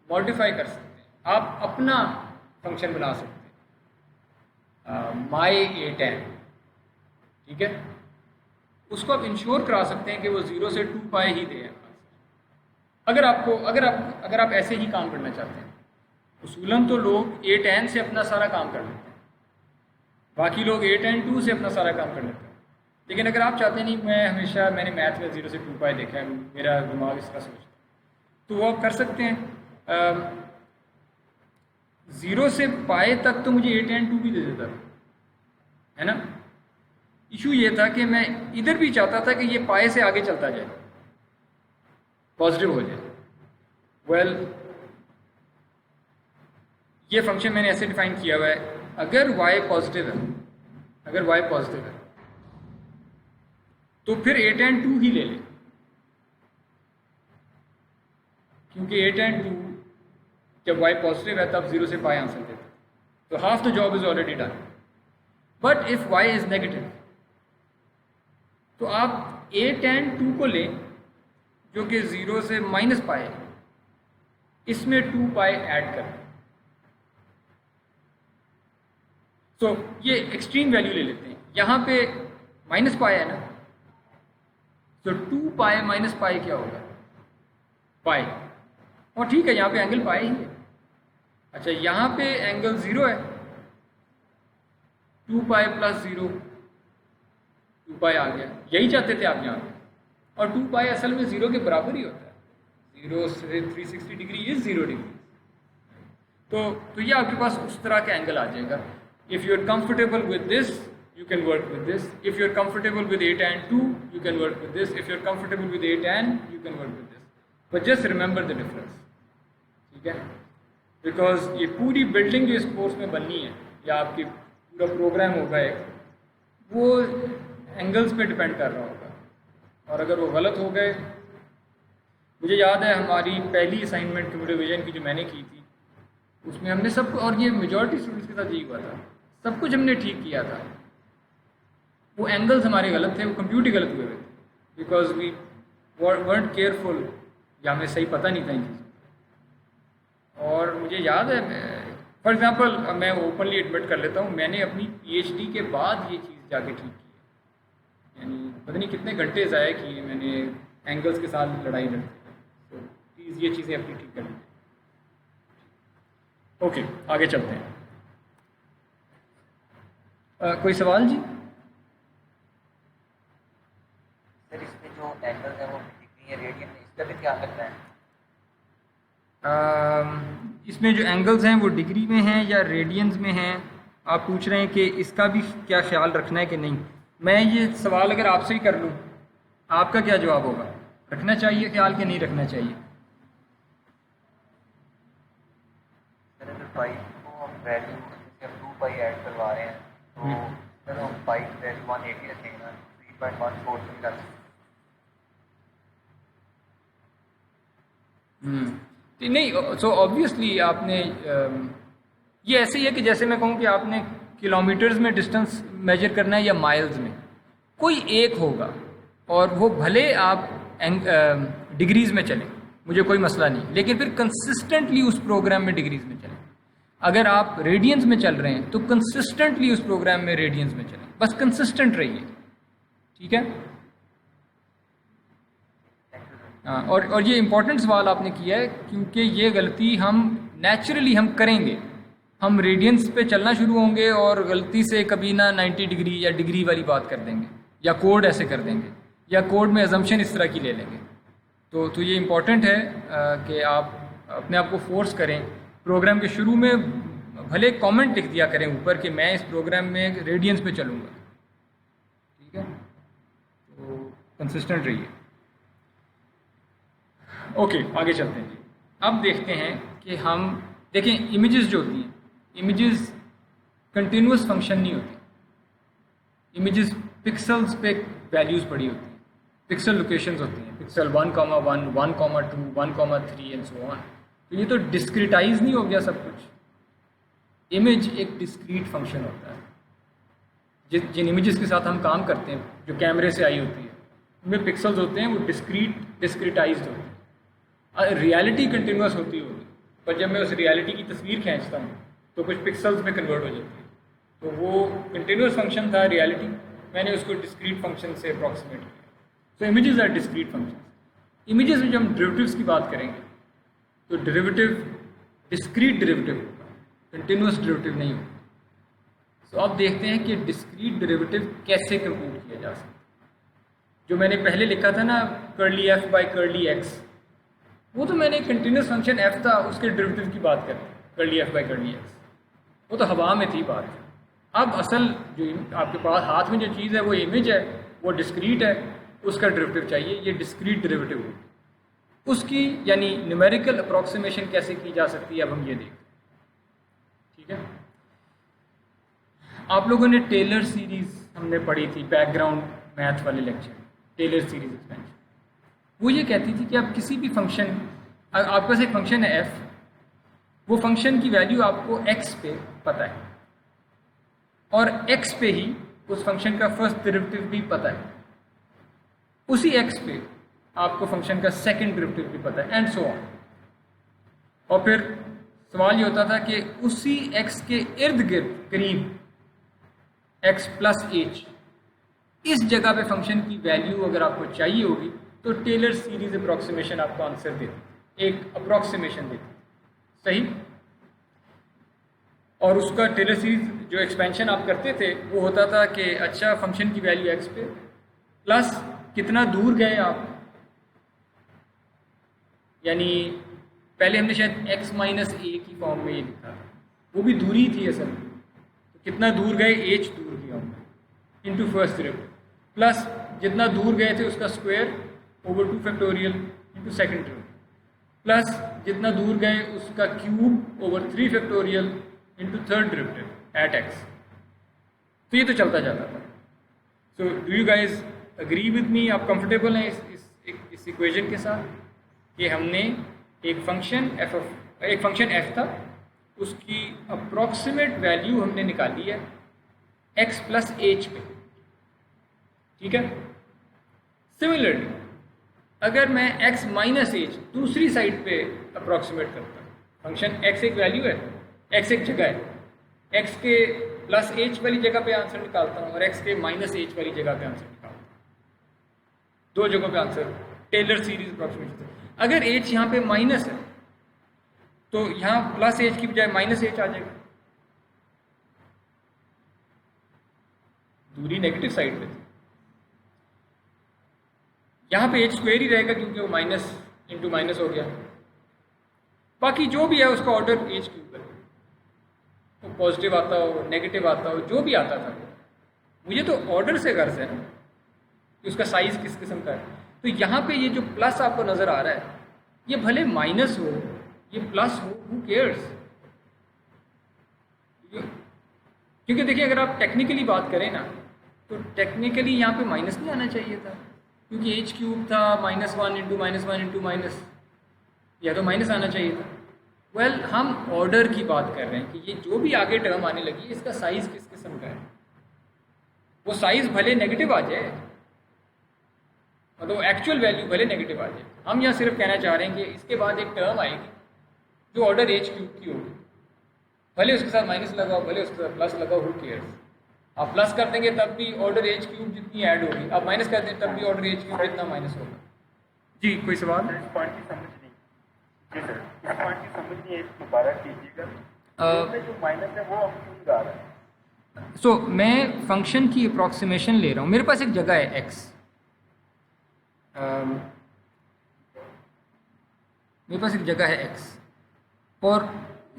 मॉडिफाई कर सकते हैं, आप अपना फंक्शन बना सकते हैं माई a tan, ठीक है। उसको आप इंश्योर करा सकते हैं कि वो 0 से 2 पाई ही दे। अगर आप ऐसे ही काम करना चाहते हैं, उसूलन तो लोग a tan से अपना सारा काम कर लेते हैं, बाकी लोग a tan 2 से अपना सारा काम कर लेते हैं। लेकिन अगर आप चाहते नहीं, मैंने मैथ में 0 से 2 पाई देखा है, मेरा दिमाग इस तरह सोचता है, तो वो आप कर सकते हैं। 0 से पाई तक तो मुझे a tan 2 भी दे देता था, है ना। इशू ये था कि मैं इधर भी चाहता था कि ये पाई से आगे चलता जाए, पॉजिटिव हो जाए। वेल, ये फंक्शन मैंने ऐसे डिफाइन किया हुआ है, अगर y पॉजिटिव है तो फिर a tan 2 ही ले लें, क्योंकि a tan 2 जब y पॉजिटिव है तब 0 से पाई आंसर देता है, तो half the job is already done. But if y is negative तो आप a tan 2 को लें जो कि 0 से माइनस पाई है, इसमें 2 पाई ऐड करें। तो ये एक्सट्रीम वैल्यू ले लेते हैं, यहाँ पे माइनस पाई है ना, तो 2 पाई माइनस पाई क्या होगा, पाई। और ठीक है, यहाँ पे एंगल पाई ही है। अच्छा, यहाँ पे एंगल 0 है, 2 पाई प्लस 0, 2 पाई आ गया। यही चाहते थे आप यहाँ पे, और 2 पाई असल में 0 के बराबर ही होता है। 0 से 360 डिग्री इज 0 डिग्री। तो ये आपके पास उस तरह का एंगल आ जाएगा। If you are comfortable with this you can work with this. If you're comfortable with a tan 2, you can work with this. If you're comfortable with a tan, you can work with this. But just remember the difference. ठीक है? Because ये पूरी building जो इस course में बननी है, या आपकी पूरा प्रोग्राम होगा एक, वो एंगल्स पे डिपेंड कर रहा होगा, और अगर वो गलत हो गए, मुझे याद है हमारी पहली असाइनमेंट कंप्यूटर विजन की जो मैंने की थी, उसमें हमने सब, और ये मेजॉरिटी स्टूडेंट्स के साथ यही हुआ था, सब कुछ हमने ठीक किया था, वो एंगल्स हमारे गलत थे, वो कंप्यूटर गलत हुए थे, बिकॉज वी वर्ंट केयरफुल, या हमें सही पता नहीं था इन चीज़ों। और मुझे याद है, फॉर एग्जांपल मैं ओपनली एडमिट कर लेता हूँ, मैंने अपनी पीएचडी के बाद ये चीज़ जाके ठीक की है, यानी पता नहीं कितने घंटे ज़ाया किए मैंने एंगल्स के साथ लड़ाई लड़ते। तो प्लीज़ ये चीज़ें अपनी ठीक कर लें। ओके, आगे चलते हैं। कोई सवाल जी? सर, इसमें जो एंगल्स हैं वो डिग्री या रेडियन में, इसका भी ध्यान रखना है? इसमें जो एंगल्स हैं वो डिग्री में हैं या रेडियंस में हैं? आप पूछ रहे हैं कि इसका भी क्या ख्याल रखना है कि नहीं। मैं ये सवाल अगर आपसे ही कर लूँ, आपका क्या जवाब होगा? रखना चाहिए ख्याल कि नहीं रखना चाहिए? सर, अगर पाई को हम वैल्यू जैसे हम 2 पाई ऐड करवा रहे हैं, तो सर हम पाई की वैल्यू 180 रखेंगे ना, 3.14 नहीं रख सकते। नहीं, सो ऑब्वियसली आपने ये ऐसे ही है कि जैसे मैं कहूँ कि आपने किलोमीटर्स में डिस्टेंस मेजर करना है या माइल्स में, कोई एक होगा, और वो भले आप डिग्रीज में चलें, मुझे कोई मसला नहीं, लेकिन फिर कंसिस्टेंटली उस प्रोग्राम में डिग्रीज में चलें। अगर आप रेडियंस में चल रहे हैं तो कंसिस्टेंटली उस प्रोग्राम में रेडियंस में चलें, बस कंसिस्टेंट रहिए, ठीक है। हाँ, और ये इम्पोर्टेंट सवाल आपने किया है, क्योंकि ये गलती हम नेचुरली हम करेंगे, हम रेडियंस पे चलना शुरू होंगे और गलती से कभी ना 90 डिग्री या डिग्री वाली बात कर देंगे, या कोड ऐसे कर देंगे, या कोड में अजम्पशन इस तरह की ले लेंगे। तो ये इम्पोर्टेंट है कि आप अपने आप को फोर्स करें। प्रोग्राम के शुरू में भले कमेंट लिख दिया करें ऊपर कि मैं इस प्रोग्राम में रेडियंस पे चलूँगा, ठीक है। तो कंसिस्टेंट रहिए। ओके, आगे चलते हैं जी। अब देखते हैं कि हम देखें, इमेजेस जो होती हैं, इमेजेस कंटिन्यूस फंक्शन नहीं होती। इमेजेस पिक्सल्स पे वैल्यूज़ पड़ी होती हैं, पिक्सल लोकेशंस होती हैं, पिक्सल 1,1, 1,2, 1,3 एंड सो ऑन। तो ये तो डिस्क्रिटाइज नहीं हो गया सब कुछ। इमेज एक डिस्क्रीट फंक्शन होता है, जिन इमेजेस के साथ हम काम करते हैं जो कैमरे से आई होती है, उनमें पिक्सल्स होते हैं वो डिस्क्रीटाइज्ड होते हैं। रियलिटी कंटिन्यूस होती होगी, पर जब मैं उस रियलिटी की तस्वीर खींचता हूँ तो कुछ पिक्सल्स में कन्वर्ट हो जाती है। तो वो कंटिन्यूस फंक्शन था रियलिटी, मैंने उसको डिस्क्रीट फंक्शन से अप्रॉक्सीमेट किया। So images are discrete function. Images में जब हम डेरिवेटिव्स की बात करेंगे तो डेरिवेटिव डिस्क्रीट डेरिवेटिव होगा, कंटिन्यूस डेरिवेटिव नहीं होगा। तो अब देखते हैं कि डिस्क्रीट डेरिवेटिव कैसे कंप्यूट किया जा सकता है। जो मैंने पहले लिखा था ना curly F by curly x, वो तो मैंने कंटिन्यूस फंक्शन एफ था उसके डेरिवेटिव की बात करें, curly F by curly x, वो तो हवा में थी बात। अब असल जो आपके पास हाथ में जो चीज़ है वो इमेज है, वो डिस्क्रीट है, उसका डेरिवेटिव चाहिए, ये डिस्क्रीट डेरिवेटिव हो उसकी, यानी न्यूमेरिकल अप्रॉक्सीमेशन कैसे की जा सकती है अब हम ये देखते हैं। ठीक है, आप लोगों ने टेलर सीरीज़ हमने पढ़ी थी बैकग्राउंड मैथ वाले लेक्चर, टेलर सीरीज एक्सपेंशन। वो ये कहती थी कि आप किसी भी फंक्शन, आपके पास एक फंक्शन है एफ, वो फंक्शन की वैल्यू आपको एक्स पे पता है और एक्स पे ही उस फंक्शन का फर्स्ट डेरिवेटिव भी पता है, उसी एक्स पे आपको फंक्शन का सेकंड डेरिवेटिव भी पता है, एंड सो ऑन। और फिर सवाल ये होता था कि उसी एक्स के इर्द गिर्द करीब एक्स प्लस एच, इस जगह पे फंक्शन की वैल्यू अगर आपको चाहिए होगी तो टेलर सीरीज अप्रॉक्सीमेशन आपको आंसर देती, एक अप्रॉक्सीमेशन देती, सही। और उसका टेलर सीरीज जो एक्सपेंशन आप करते थे वो होता था कि अच्छा फंक्शन की वैल्यू एक्स पे प्लस कितना दूर गए आप, यानी पहले हमने शायद एक्स माइनस ए की फॉर्म में ये लिखा था, वो भी दूरी थी असल में, तो कितना दूर गए एच दूर किया हमने इनटू फर्स्ट डेरिवेटिव, प्लस जितना दूर गए थे उसका square over 2 factorial into second derivative, plus जितना दूर गए उसका cube over 3 factorial into third derivative eight x. तो ये तो चलता जाता था। So do you guys agree with me, आप कंफर्टेबल हैं इस इक्वेशन के साथ कि हमने एक फंक्शन एफ था, उसकी अप्रॉक्सीमेट वैल्यू हमने निकाली है एक्स प्लस एच पे, ठीक है। सिमिलरली अगर मैं x माइनस एच दूसरी साइड पे अप्रॉक्सीमेट करता हूँ, फंक्शन x एक वैल्यू है, x एक जगह है, x के प्लस एच वाली जगह पे आंसर निकालता हूँ और x के माइनस एच वाली जगह पे आंसर निकालता हूँ, दो जगहों पे आंसर टेलर सीरीज अप्रॉक्सीमेशन। अगर h यहाँ पे माइनस है तो यहाँ प्लस एच की बजाय माइनस एच आ जाएगा, दूरी नेगेटिव साइड पे थी, यहाँ पे एच स्क्वायर ही रहेगा क्योंकि वो माइनस इंटू माइनस हो गया, बाकी जो भी है उसका ऑर्डर एच क्यूब है, वो पॉजिटिव आता हो नेगेटिव आता हो जो भी आता था, मुझे तो ऑर्डर से गर्ज है ना कि उसका साइज किस किस्म का है। तो यहाँ पे ये जो प्लस आपको नज़र आ रहा है, ये भले माइनस हो ये प्लस हो, हु केयर्स, क्योंकि देखिए अगर आप टेक्निकली बात करें ना तो टेक्निकली यहाँ पे माइनस नहीं आना चाहिए था, क्योंकि एच क्यूब था, -1 इंटू -1 इंटू माइनस, या तो माइनस आना चाहिए था। वेल हम ऑर्डर की बात कर रहे हैं कि ये जो भी आगे टर्म आने लगी इसका साइज किस किस्म का है, वो साइज भले नेगेटिव आ जाए, मतलब एक्चुअल वैल्यू भले नेगेटिव आ जाए, हम यहाँ सिर्फ कहना चाह रहे हैं कि इसके बाद एक टर्म आएगी जो ऑर्डर एच क्यूब की होगी, भले उसके साथ माइनस लगाओ भले उसके साथ प्लस लगाओ, हु केयर्स। आप प्लस कर देंगे तब भी ऑर्डर एच क्यूब जितनी ऐड होगी, आप माइनस कर दें तब भी ऑर्डर एच क्यूब जितना माइनस होगा। जी कोई सवाल? इस पॉइंट की समझ नहीं। जी सर, इस पॉइंट की समझ नहीं है, दोबारा कीजिएगा। जो माइनस है वो हम क्यों लगा रहे हैं? सो मैं फंक्शन की अप्रॉक्सीमेशन ले रहा हूँ, मेरे पास एक जगह है x, मेरे पास एक जगह है x और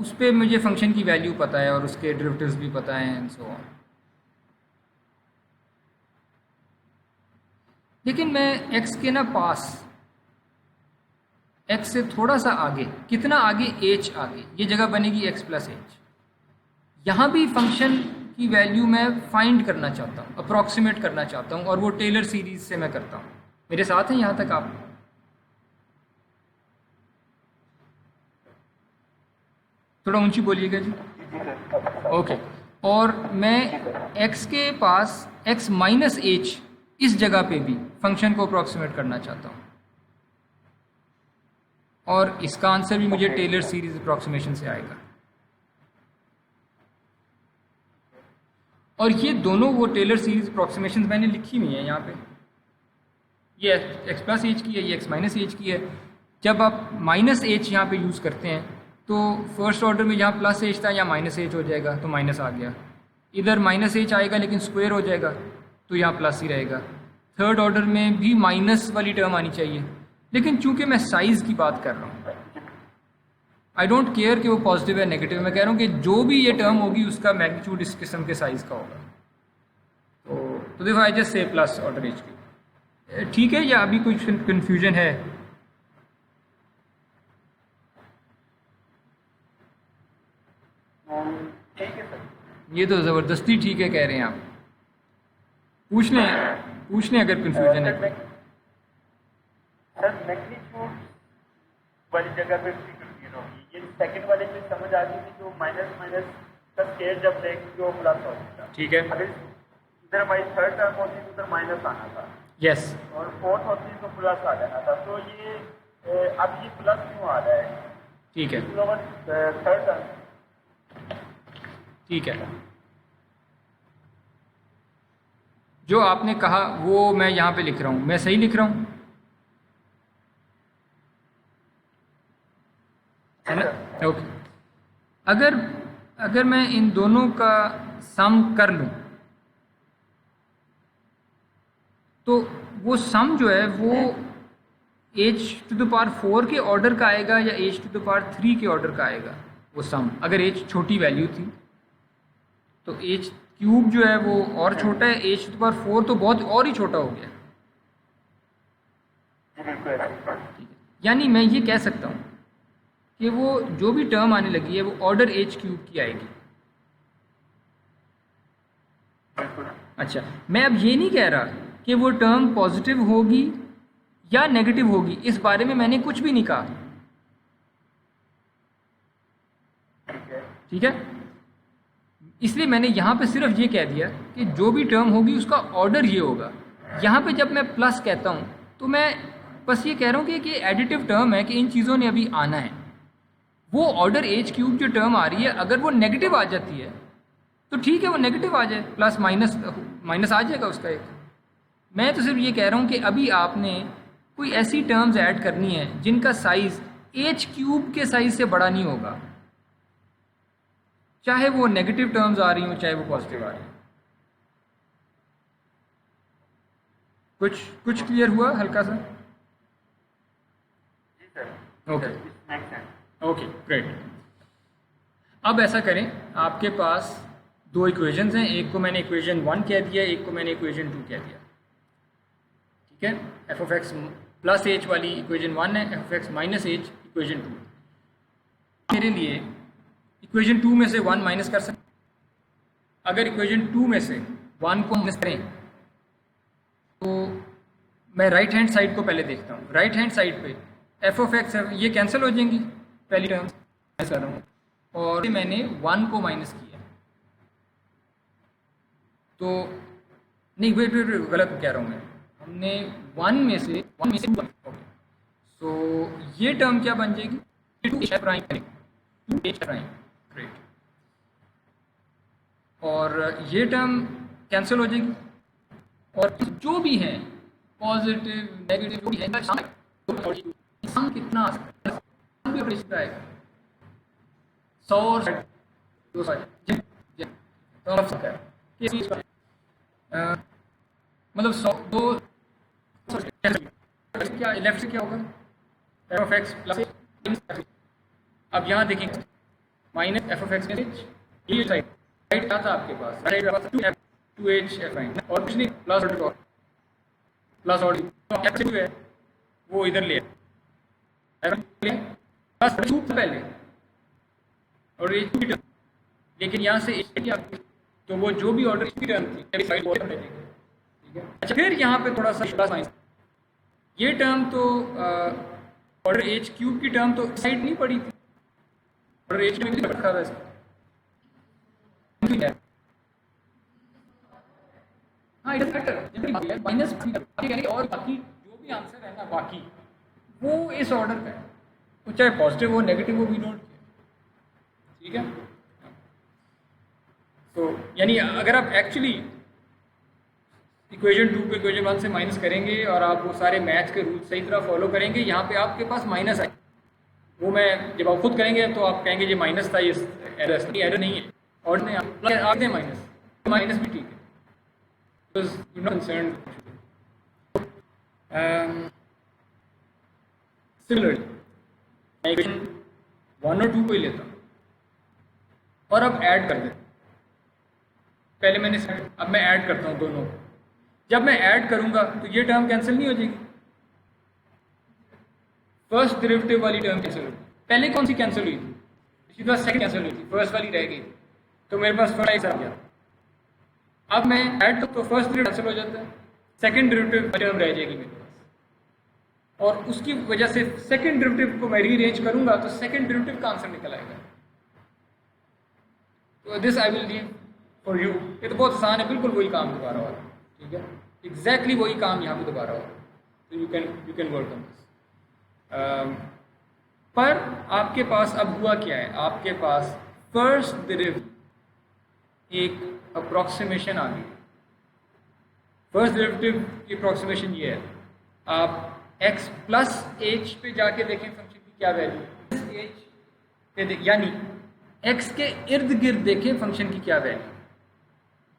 उस पर मुझे फंक्शन की वैल्यू पता है और उसके डेरिवेटिव्स भी पता है एंड सो ऑन। लेकिन मैं x के ना पास, x से थोड़ा सा आगे, कितना आगे, h आगे, ये जगह बनेगी x प्लस एच। यहाँ भी फंक्शन की वैल्यू मैं फाइंड करना चाहता हूँ, अप्रॉक्सीमेट करना चाहता हूँ, और वो टेलर सीरीज से मैं करता हूँ। मेरे साथ हैं यहाँ तक आप? थोड़ा ऊंची बोलिएगा जी। ओके, और मैं x के पास x माइनस एच इस जगह पे भी फंक्शन को अप्रॉक्सीमेट करना चाहता हूँ, और इसका आंसर भी मुझे टेलर सीरीज अप्रॉक्सीमेशन से आएगा। और ये दोनों वो टेलर सीरीज अप्रॉक्सीमेशन मैंने लिखी हुई है यहाँ पे, ये x प्लस एच की है, ये x माइनस एच की है। जब आप माइनस एच यहाँ पे यूज़ करते हैं तो फर्स्ट ऑर्डर में जहाँ प्लस एच था यहाँ माइनस एच हो जाएगा, तो माइनस आ गया। इधर माइनस एच आएगा लेकिन स्क्वायर हो जाएगा, तो यहाँ प्लस ही रहेगा। थर्ड ऑर्डर में भी माइनस वाली टर्म आनी चाहिए, लेकिन चूंकि मैं साइज़ की बात कर रहा हूँ, आई डोंट केयर कि वो पॉजिटिव है नेगेटिव, मैं कह रहा हूँ कि जो भी ये टर्म होगी उसका मैग्नीट्यूड इस किस्म के साइज़ का होगा। तो देखो I just say plus order H की, ठीक है, या अभी कुछ कन्फ्यूजन है? ठीक है सर। ये तो ज़बरदस्ती ठीक है कह रहे हैं आप। पूछ लें अगर कन्फ्यूजन है। सर मैग्नीट्यूड वाली जगह पे भी कन्फ्यूजन होगी, ये सेकंड वाले में समझ आ गई कि जो माइनस माइनस का स्केयर जब लेंगे जो प्लस हो जाता, ठीक है। अगर इधर हमारी थर्ड टर्म होती तो उधर माइनस आना था, यस, और फोर्थ होती तो प्लस आ जाना था। तो ये अब ये प्लस क्यों आ रहा है? ठीक है, थर्ड टर्म। ठीक है। जो आपने कहा वो मैं यहाँ पे लिख रहा हूँ, मैं सही लिख रहा हूँ, है ना? ओके। अगर मैं इन दोनों का सम कर लूँ तो वो सम जो है वो h⁴ के ऑर्डर का आएगा या h⁻³ के ऑर्डर का आएगा। वो सम अगर h छोटी वैल्यू थी तो h³ जो है वो और छोटा है, h⁴ तो बहुत और ही छोटा हो गया। ठीक है, यानी मैं ये कह सकता हूँ कि वो जो भी टर्म आने लगी है वो ऑर्डर h³ की आएगी। अच्छा, मैं अब ये नहीं कह रहा कि वो टर्म पॉजिटिव होगी या नेगेटिव होगी, इस बारे में मैंने कुछ भी नहीं कहा। ठीक है, इसलिए मैंने यहाँ पे सिर्फ ये कह दिया कि जो भी टर्म होगी उसका ऑर्डर ये होगा। यहाँ पे जब मैं प्लस कहता हूँ तो मैं बस ये कह रहा हूँ कि एडिटिव टर्म है, कि इन चीज़ों ने अभी आना है। वो ऑर्डर h³ जो टर्म आ रही है अगर वो नेगेटिव आ जाती है तो ठीक है, वो नेगेटिव आ जाए, प्लस माइनस आ जाएगा उसका एक। मैं तो सिर्फ ये कह रहा हूँ कि अभी आपने कोई ऐसी टर्म्स ऐड करनी है जिनका साइज h³ के साइज से बड़ा नहीं होगा, चाहे वो नेगेटिव टर्म्स आ रही हो चाहे वो पॉजिटिव आ रही हो। कुछ क्लियर हुआ हल्का सा? जी sir. Okay next okay, great. अब ऐसा करें, आपके पास दो इक्वेशंस हैं, एक को मैंने इक्वेशन 1 कह दिया, एक को मैंने इक्वेशन 2 कह दिया। ठीक है, f(x) प्लस h वाली इक्वेशन 1 है, f(x) माइनस h इक्वेशन 2। मेरे लिए इक्वेशन 2 में से 1 माइनस कर सकते। अगर इक्वेशन 2 में से 1 को माइनस करें तो मैं राइट हैंड साइड को पहले देखता हूँ। राइट हैंड साइड पे f(x) ये कैंसिल हो जाएंगी, पहली टर्म मैं कर रहा हूँ, और मैंने 1 को माइनस किया तो नहीं, वेट गलत कह रहा हूँ मैं। हमने 1 में से 2 ओके, सो ये टर्म क्या बन जाएगी? 2h prime, 2h prime, great. और ये टर्म कैंसिल हो जाएगी, और जो भी है पॉजिटिव नेगेटिव जो भी है सम कितना आ सकता है? सम भी ऑपरेशन आएगा 100 और 200, तो आप सकता है मतलब 100 2 क्या लेफ्ट से क्या होगा? f(x) plus. अब यहाँ देखेंगे माइनस f(x) ये साइड राइट क्या था आपके पास? राइट 2h f और कुछ नहीं, प्लस और f2 है वो इधर ले प्लस 2 पहले और ये 2 टर्म, लेकिन यहाँ से क्या तो वो जो भी ऑर्डर की टर्म थी साइड ठीक है। अच्छा, फिर यहाँ पे थोड़ा सा साइंस, ये टर्म तो ऑर्डर h³ की टर्म तो साइड नहीं पड़ी थी, ऑर्डर h³ रखा था हाँ, इट मैटर माइनस और बाकी जो भी आंसर है ना बाकी वो इस ऑर्डर का है, वो चाहे पॉजिटिव हो नेगेटिव हो, वी डोंट केयर। ठीक है, तो यानी अगर आप एक्चुअली इक्वेशन 2 को इक्वेशन 1 से माइनस करेंगे और आप वो सारे मैथ्स के रूल सही तरह फॉलो करेंगे, यहाँ पे आपके पास माइनस आए, वो मैं जब आप खुद करेंगे तो आप कहेंगे ये माइनस था, ये एरर नहीं है, और नहीं आप दें माइनस, माइनस भी ठीक है, because you not concern. Similarly मैं इक्वेशन 1 और 2 को ही लेता हूँ और अब ऐड कर देता हूँ। पहले मैंने अब मैं ऐड करता हूँ दोनों को। जब मैं ऐड करूंगा तो ये टर्म कैंसिल नहीं हो जाएगी, फर्स्ट डेरिवेटिव वाली टर्म कैंसिल होगी। पहले कौन सी कैंसिल हुई थी? इसी तरह सेकंड कैंसिल हुई थी, फर्स्ट वाली रह गई, तो मेरे पास फर्स्ट आ गया। अब मैं ऐड तो फर्स्ट डेरिवेटिव कैंसिल हो जाता है, सेकंड डेरिवेटिव टर्म रह जाएगी मेरे पास, और उसकी वजह से सेकंड डेरिवेटिव को मैं रीअरेंज करूंगा तो सेकंड डेरिवेटिव का आंसर निकल आएगा। तो this I will leave for you. ये तो बहुत आसान है, बिल्कुल वही काम दोबारा हो रहा है। ठीक है, एग्जैक्टली वही काम यहाँ पे दोबारा हो रहा है, तो you can work on this. पर आपके पास अब हुआ क्या है, आपके पास फर्स्ट डेरिवेटिव एक अप्रॉक्सीमेशन आ गई। फर्स्ट डेरिवेटिव की अप्रॉक्सीमेशन ये है, आप x प्लस एच पे जाके देखें फंक्शन की क्या वैल्यू है, एच पे यानी x के इर्द गिर्द देखें फंक्शन की क्या वैल्यू।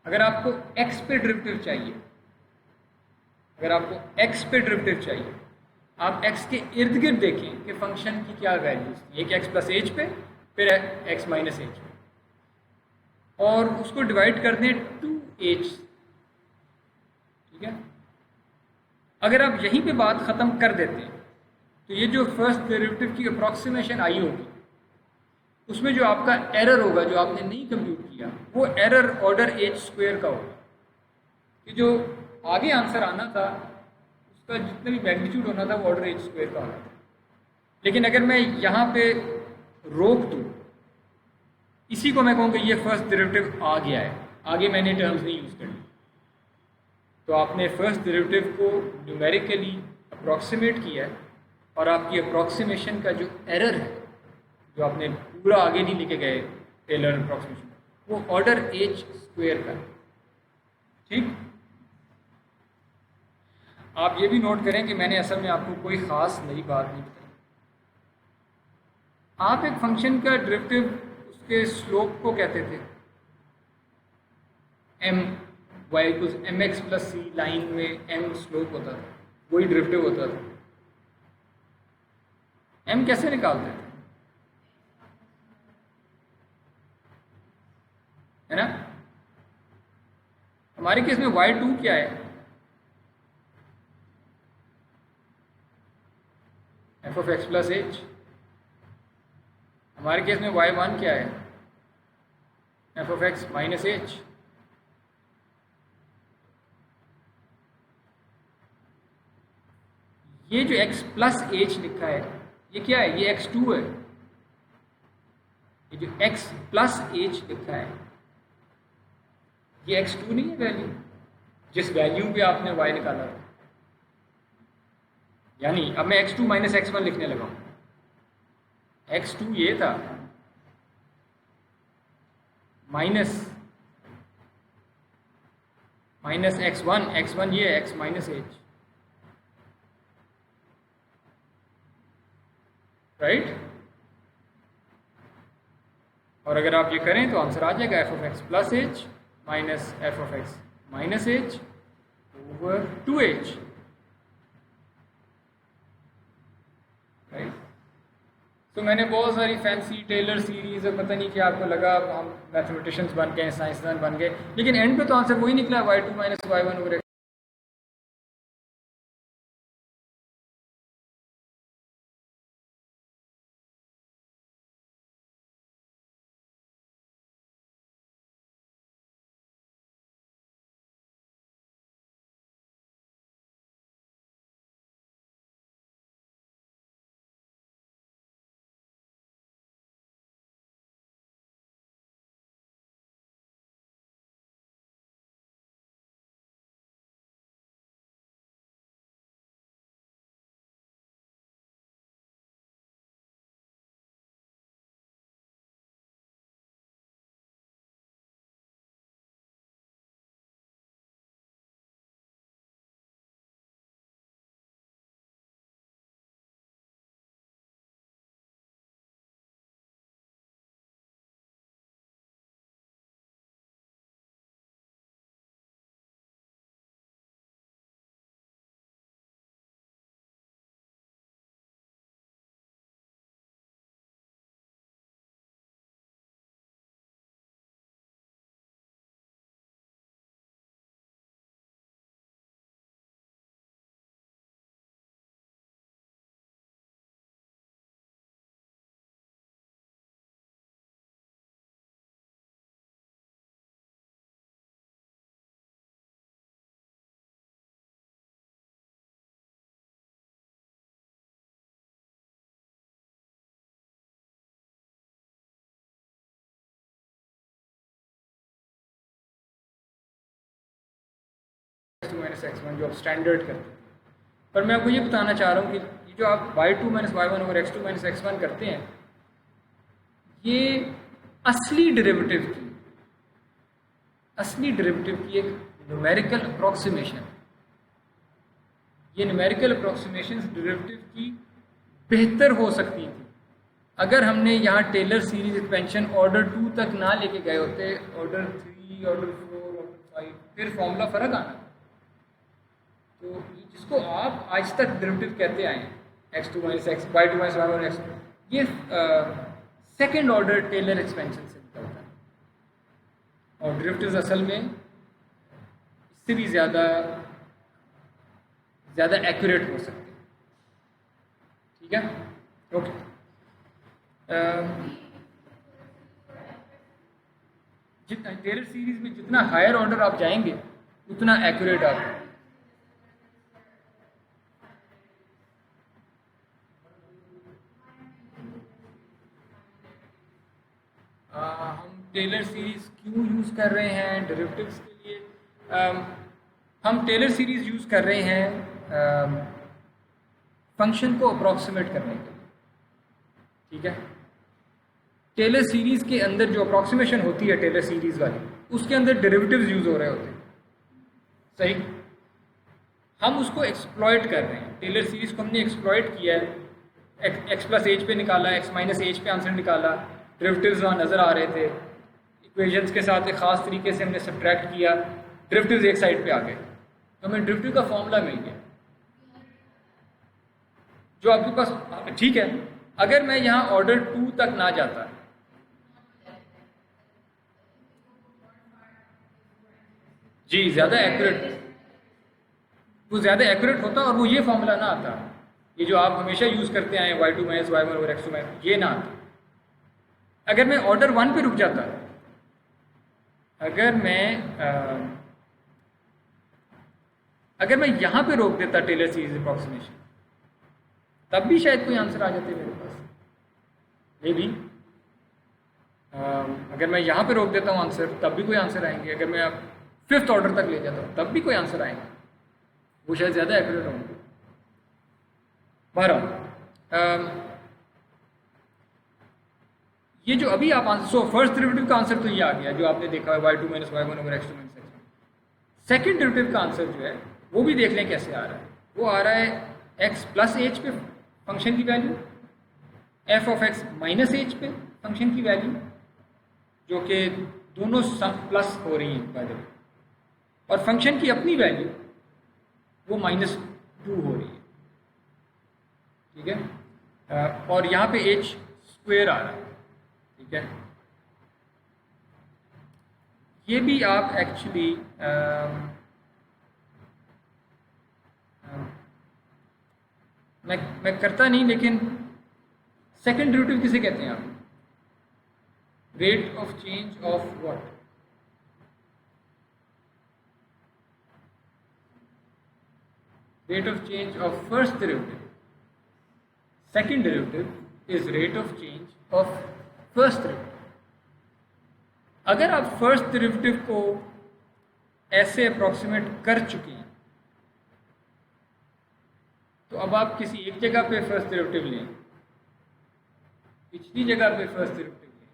अगर आपको x पे डेरिवेटिव चाहिए, अगर आपको x पे डेरिवेटिव चाहिए, आप x के इर्द गिर्द देखें कि फंक्शन की क्या वैल्यूज, एक x प्लस एच पे, फिर x माइनस एच पे, और उसको डिवाइड कर दें 2h। ठीक है, अगर आप यहीं पे बात ख़त्म कर देते हैं तो ये जो फर्स्ट डेरिवेटिव की अप्रॉक्सीमेशन आई होगी उसमें जो आपका एरर होगा, जो आपने नहीं कंप्यूट किया, वो एरर ऑर्डर एच स्क्वायर का होगा। कि जो आगे आंसर आना था उसका जितना भी मैग्नीट्यूड होना था वो ऑर्डर एच स्क्वायर का होना था। लेकिन अगर मैं यहाँ पे रोक दूँ, इसी को मैं कहूँगा ये फर्स्ट डेरिवेटिव आ गया है, आगे मैंने टर्म्स नहीं यूज़ करनी, तो आपने फर्स्ट डेरिवेटिव को न्यूमेरिकली अप्रॉक्सीमेट किया है, और आपकी अप्रॉक्सीमेशन का जो एरर है, जो आपने पूरा आगे नहीं लेके गए टेलर अप्रॉक्सीमेशन, वो ऑर्डर एच स्क्वायर का है। ठीक, आप ये भी नोट करें कि मैंने असल में आपको कोई ख़ास नई बात नहीं बताई। आप एक फंक्शन का डेरिवेटिव उसके स्लोप को कहते थे m, y equals mx plus c, line में m स्लोप होता था, वही डेरिवेटिव होता था। m कैसे निकालते थे, है ना? हमारे केस में y2 क्या है, F of x plus H. हमारे केस में y1 क्या है, F of x minus H. ये जो x प्लस एच लिखा है ये क्या है, ये x2 है। ये जो x प्लस एच लिखा है ये x2 नहीं है वैल्यू, जिस वैल्यू पे आपने y निकाला है। यानी अब मैं x2 माइनस x1 लिखने लगा हूं, x2 ये था माइनस माइनस x1, x1 ये x माइनस एच, राइट। और अगर आप ये करें तो आंसर आ जाएगा F of x plus h minus f of x minus H over 2h, right. तो मैंने बहुत सारी फैंसी टेलर सीरीज और पता नहीं क्या आपको लगा हम मैथमेटिशियंस बन गए, साइंसदान बन गए, लेकिन एंड पे तो आंसर वही निकला, y2 minus y1 over x2 minus x1 जो आप स्टैंडर्ड करते हैं। पर मैं आपको ये बताना चाह रहा हूँ कि ये जो आप y2 minus y1 over x2 minus x1 करते हैं, ये असली डेरिवेटिव की एक न्यूमेरिकल अप्रॉक्सीमेशन। ये न्यूमेरिकल अप्रॉक्सीमेशन डेरिवेटिव की बेहतर हो सकती थी अगर हमने यहाँ टेलर सीरीज एक्सपेंशन ऑर्डर 2 तक ना लेके गए होते, ऑर्डर 3, ऑर्डर 4, ऑर्डर 5, फिर फॉर्मूला फ़र्क आना। तो जिसको आप आज तक डेरिवेटिव कहते आए हैं, x2 minus x, y2 minus y और x2, ये सेकेंड ऑर्डर टेलर एक्सपेंशन से निकलता है। और डेरिवेटिव्स असल में इससे भी ज़्यादा एक्यूरेट हो सकते हैं। ठीक है, ओके। जितना टेलर सीरीज में जितना हायर ऑर्डर आप जाएंगे उतना एक्यूरेट आप हम टेलर सीरीज क्यों यूज़ कर रहे हैं डेरिवेटिव्स के लिए? हम टेलर सीरीज यूज़ कर रहे हैं फंक्शन को अप्रॉक्सीमेट करने के लिए। ठीक है, टेलर सीरीज के अंदर जो अप्रॉक्सीमेशन होती है टेलर सीरीज वाली, उसके अंदर डेरिवेटिव्स यूज़ हो रहे होते हैं। सही, हम उसको एक्सप्लॉइट कर रहे हैं। टेलर सीरीज को हमने एक्सप्लॉइट किया है, एक्स प्लस एच पे निकाला, एक्स माइनस एच पे आंसर निकाला, डेरिवेटिव्स वहाँ नज़र आ रहे थे, इक्वेशंस के साथ एक ख़ास तरीके से हमने सब्ट्रैक्ट किया, डेरिवेटिव्स एक साइड पे आ गए, तो हमें डेरिवेटिव का फॉर्मूला मिल गया जो आपके पास। ठीक है, अगर मैं यहाँ ऑर्डर 2 तक ना जाता, जी ज़्यादा एक्यूरेट होता और वो ये फॉर्मूला ना आता, ये जो आप हमेशा यूज़ करते आए y2 minus y1 over x2 minus, ये ना आता। अगर मैं ऑर्डर 1 पे रुक जाता, अगर मैं यहाँ पे रोक देता टेलर सीरीज अप्रॉक्सीमेशन, तब भी शायद कोई आंसर आ जाते मेरे पास। ये भी अगर मैं यहाँ पे रोक देता हूँ आंसर, तब भी कोई आंसर आएंगे। अगर मैं 5th ऑर्डर तक ले जाता हूँ, तब भी कोई आंसर आएंगे, वो शायद ज़्यादा एक्यूरेट होंगे। बहरहाल ये जो अभी आप आंसर, फर्स्ट डेरिवेटिव का आंसर तो ये आ गया जो आपने देखा है, y2 minus y1 over x2 minus x1। Second derivative का आंसर जो है वो भी देख लें कैसे आ रहा है। वो आ रहा है x प्लस एच पे फंक्शन की value, f of x minus H पे फंक्शन की वैल्यू, जो कि दोनों प्लस हो रही हैं बाय द वे, और फंक्शन की अपनी वैल्यू वो -2 हो रही है। ठीक है, और यहाँ पे h स्क्वायर आ रहा है। ठीक है, ये भी आप एक्चुअली मैं करता नहीं, लेकिन सेकेंड डेरिवेटिव किसे कहते हैं आप? Rate of change of what? Rate of change of first derivative. Second derivative is rate of change of first derivative. अगर आप फर्स्ट डेरिवेटिव को ऐसे अप्रॉक्सीमेट कर चुके हैं, तो अब आप किसी एक जगह पे फर्स्ट डेरिवेटिव लें, पिछली जगह पे फर्स्ट डेरिवेटिव लें,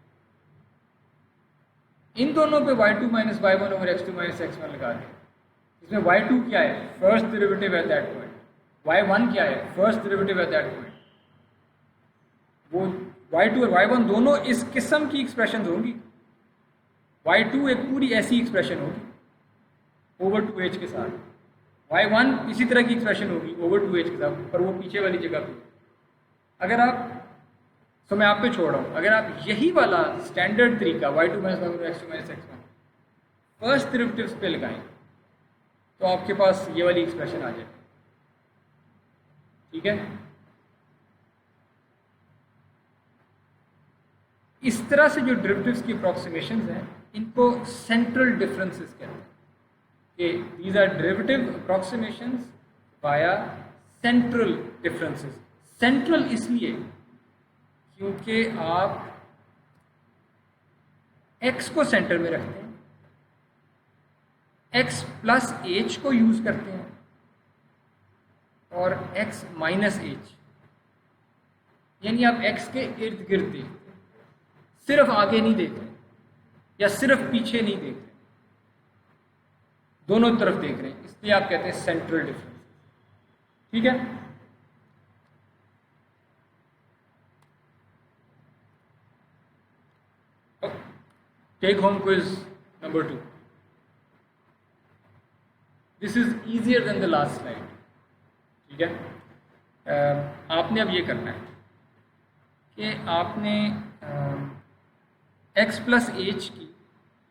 इन दोनों पे y2 minus y1 over x2 minus x1 लगा दें। इसमें y2 क्या है? First derivative at that point. y1 क्या है? First derivative at that point. वो y2 और y1 दोनों इस किस्म की एक्सप्रेशन होंगी। y2 एक पूरी ऐसी एक्सप्रेशन होगी ओवर 2h के साथ, y1 इसी तरह की एक्सप्रेशन होगी ओवर 2h के साथ, पर वो पीछे वाली जगह पे। अगर आप, तो मैं आप पे छोड़ रहा हूँ, अगर आप यही वाला स्टैंडर्ड तरीका y2 minus y1 x2 minus x1 first derivatives पे लगाएं, तो आपके पास ये वाली एक्सप्रेशन आ जाए। ठीक है, इस तरह से जो डेरिवेटिव्स की अप्रॉक्सीमेशंस हैं, इनको सेंट्रल डिफरेंसेस कहते हैं। कि these are derivative approximations via central differences. Central इसलिए क्योंकि आप x को सेंटर में रखते हैं, x प्लस एच को यूज़ करते हैं और x माइनस एच, यानी आप x के इर्द गिर्द देखते हैं, सिर्फ आगे नहीं देख रहे या सिर्फ पीछे नहीं देख रहे, दोनों तरफ देख रहे हैं, इसलिए आप कहते हैं सेंट्रल डिफरेंस। ठीक है, take home quiz number 2। This is easier than the last slide. ठीक है, आपने अब ये करना है कि आपने x प्लस एच की,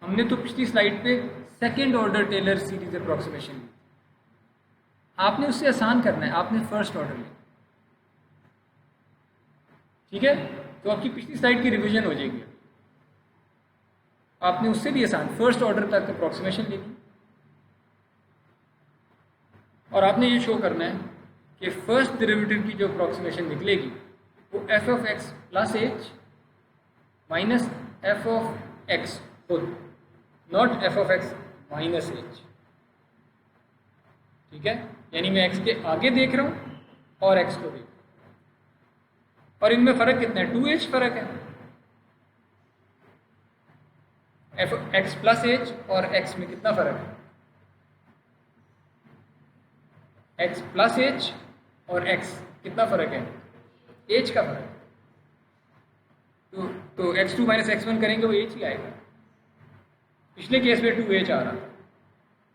हमने तो पिछली स्लाइड पे second order Taylor series approximation ली, आपने उससे आसान करना है, आपने फर्स्ट ऑर्डर लिया। ठीक है, तो आपकी पिछली स्लाइड की रिवीजन हो जाएगी। आपने उससे भी आसान फर्स्ट ऑर्डर तक अप्रॉक्सीमेशन लेनी और आपने ये शो करना है कि फर्स्ट डेरिवेटिव की जो अप्रॉक्सीमेशन निकलेगी वो f of x plus h minus f of x खुद, not f of x minus h. ठीक है, यानी मैं एक्स के आगे देख रहा हूँ और एक्स को देख रहा हूँ, और इनमें फ़र्क कितना है, 2h फ़र्क है। एफ एक्स प्लस एच और एक्स में कितना फ़र्क है, एक्स प्लस एच और एक्स कितना फ़र्क है, एच का फ़र्क। तो x2 माइनस x1 करेंगे वो एच ही आएगा। पिछले केस में 2h आ रहा था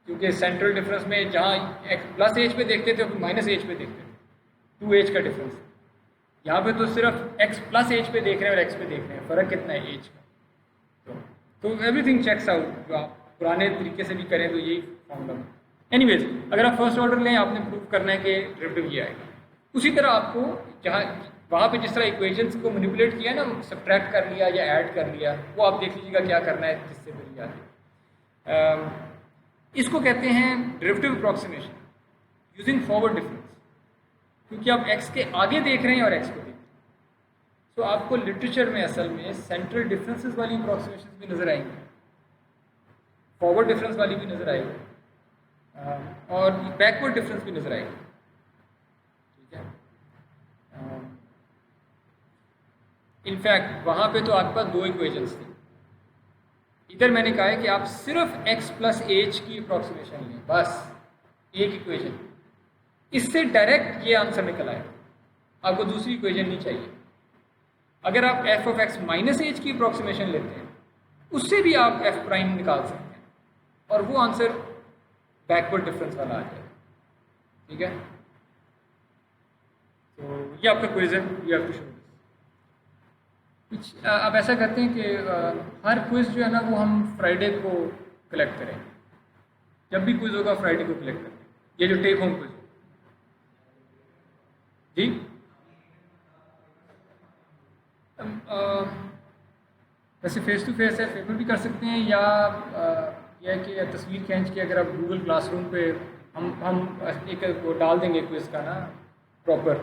क्योंकि सेंट्रल डिफरेंस में जहाँ x प्लस एच पे देखते थे और माइनस एच पे देखते थे, 2h का डिफरेंस। यहाँ पे तो सिर्फ x प्लस एच पे देख रहे हैं और x पे देख रहे हैं, फ़र्क कितना है, एच का। तो एवरीथिंग चेक्स आउट। जो आप पुराने तरीके से भी करें तो यही फॉर्मूला। एनीवेज, अगर आप फर्स्ट ऑर्डर लें, आपने प्रूव करना है कि डेरिवेटिव ये आएगा। उसी तरह आपको जहाँ वहाँ पे जिस तरह इक्वेशंस को मैनिपुलेट किया ना, सब्ट्रैक्ट कर लिया या ऐड कर लिया, वो आप देख लीजिएगा क्या करना है जिससे फिर याद है। इसको कहते हैं derivative approximation using forward difference, क्योंकि आप x के आगे देख रहे हैं और x को देख रहे हैं। तो आपको लिटरेचर में असल में सेंट्रल डिफरेंसेस वाली अप्रॉक्सीमेशन भी नज़र आएंगी, फॉरवर्ड डिफरेंस वाली भी नज़र आएगी और बैकवर्ड डिफरेंस भी नज़र आएगी। ठीक है, इनफैक्ट वहाँ पे तो आपके पास दो इक्वेशंस थी। इधर मैंने कहा है कि आप सिर्फ x प्लस एच की अप्रॉक्सीमेशन लें, बस एक इक्वेशन, इससे डायरेक्ट ये आंसर निकल आएगा, आपको दूसरी इक्वेशन नहीं चाहिए। अगर आप f of x minus H की अप्रॉक्सीमेशन लेते हैं, उससे भी आप f प्राइम निकाल सकते हैं और वो आंसर बैकवर्ड डिफरेंस वाला आ जाएगा। ठीक है, तो ये आपका क्विज है, you have to show this. अब ऐसा करते हैं कि हर क्विज जो है ना वो हम फ्राइडे को कलेक्ट करेंगे, जब भी क्विज होगा फ्राइडे को कलेक्ट करेंगे, ये जो टेक होम क्विज जी। वैसे फेस टू फेस है, फेवर भी कर सकते हैं, या यह है कि तस्वीर खींच के अगर आप गूगल क्लासरूम पे हम एक वो डाल देंगे क्विज का ना प्रॉपर,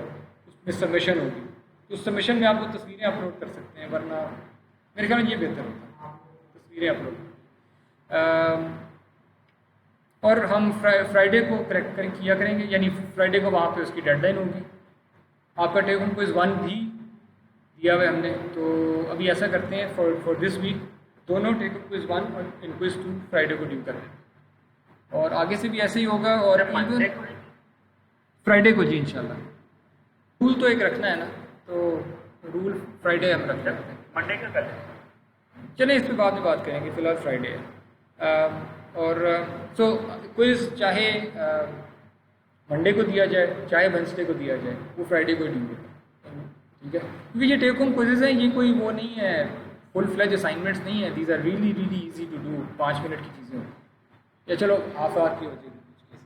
उसमें सबमिशन होगी, तो उस सबमिशन में आप वो तस्वीरें अपलोड कर सकते हैं, वरना मेरे ख्याल में ये बेहतर होता है तस्वीरें अपलोड। और हम फ्राइडे को करेक्ट किया करेंगे, यानी फ्राइडे को वहाँ पे उसकी डेडलाइन होगी। आपका टेक होम क्विज 1 भी दिया हुआ है हमने, तो अभी ऐसा करते हैं फॉर दिस वीक दोनों टेक होम क्विज 1 और इन क्विज 2 फ्राइडे को ड्यू कर रहे हैं, और आगे से भी ऐसे ही होगा। और फ्राइडे को जी इंशाल्लाह। रूल तो एक रखना है ना, तो रूल फ्राइडे हम रख रहे हैं, मंडे का कर चलें इस पर बाद में बात करेंगे, फिलहाल फ्राइडे है। और सो क्विज चाहे मंडे को दिया जाए चाहे वेंसडे को दिया जाए, वो फ्राइडे को ड्यू है। ठीक है, क्योंकि ये टेक होम क्विजेज हैं, ये कोई वो नहीं है, फुल फ्लेज असाइनमेंट्स नहीं है, these are really really easy to do. 5 minute की चीज़ें होती हैं, या चलो हाफ आवर की होती है कुछ केसेस,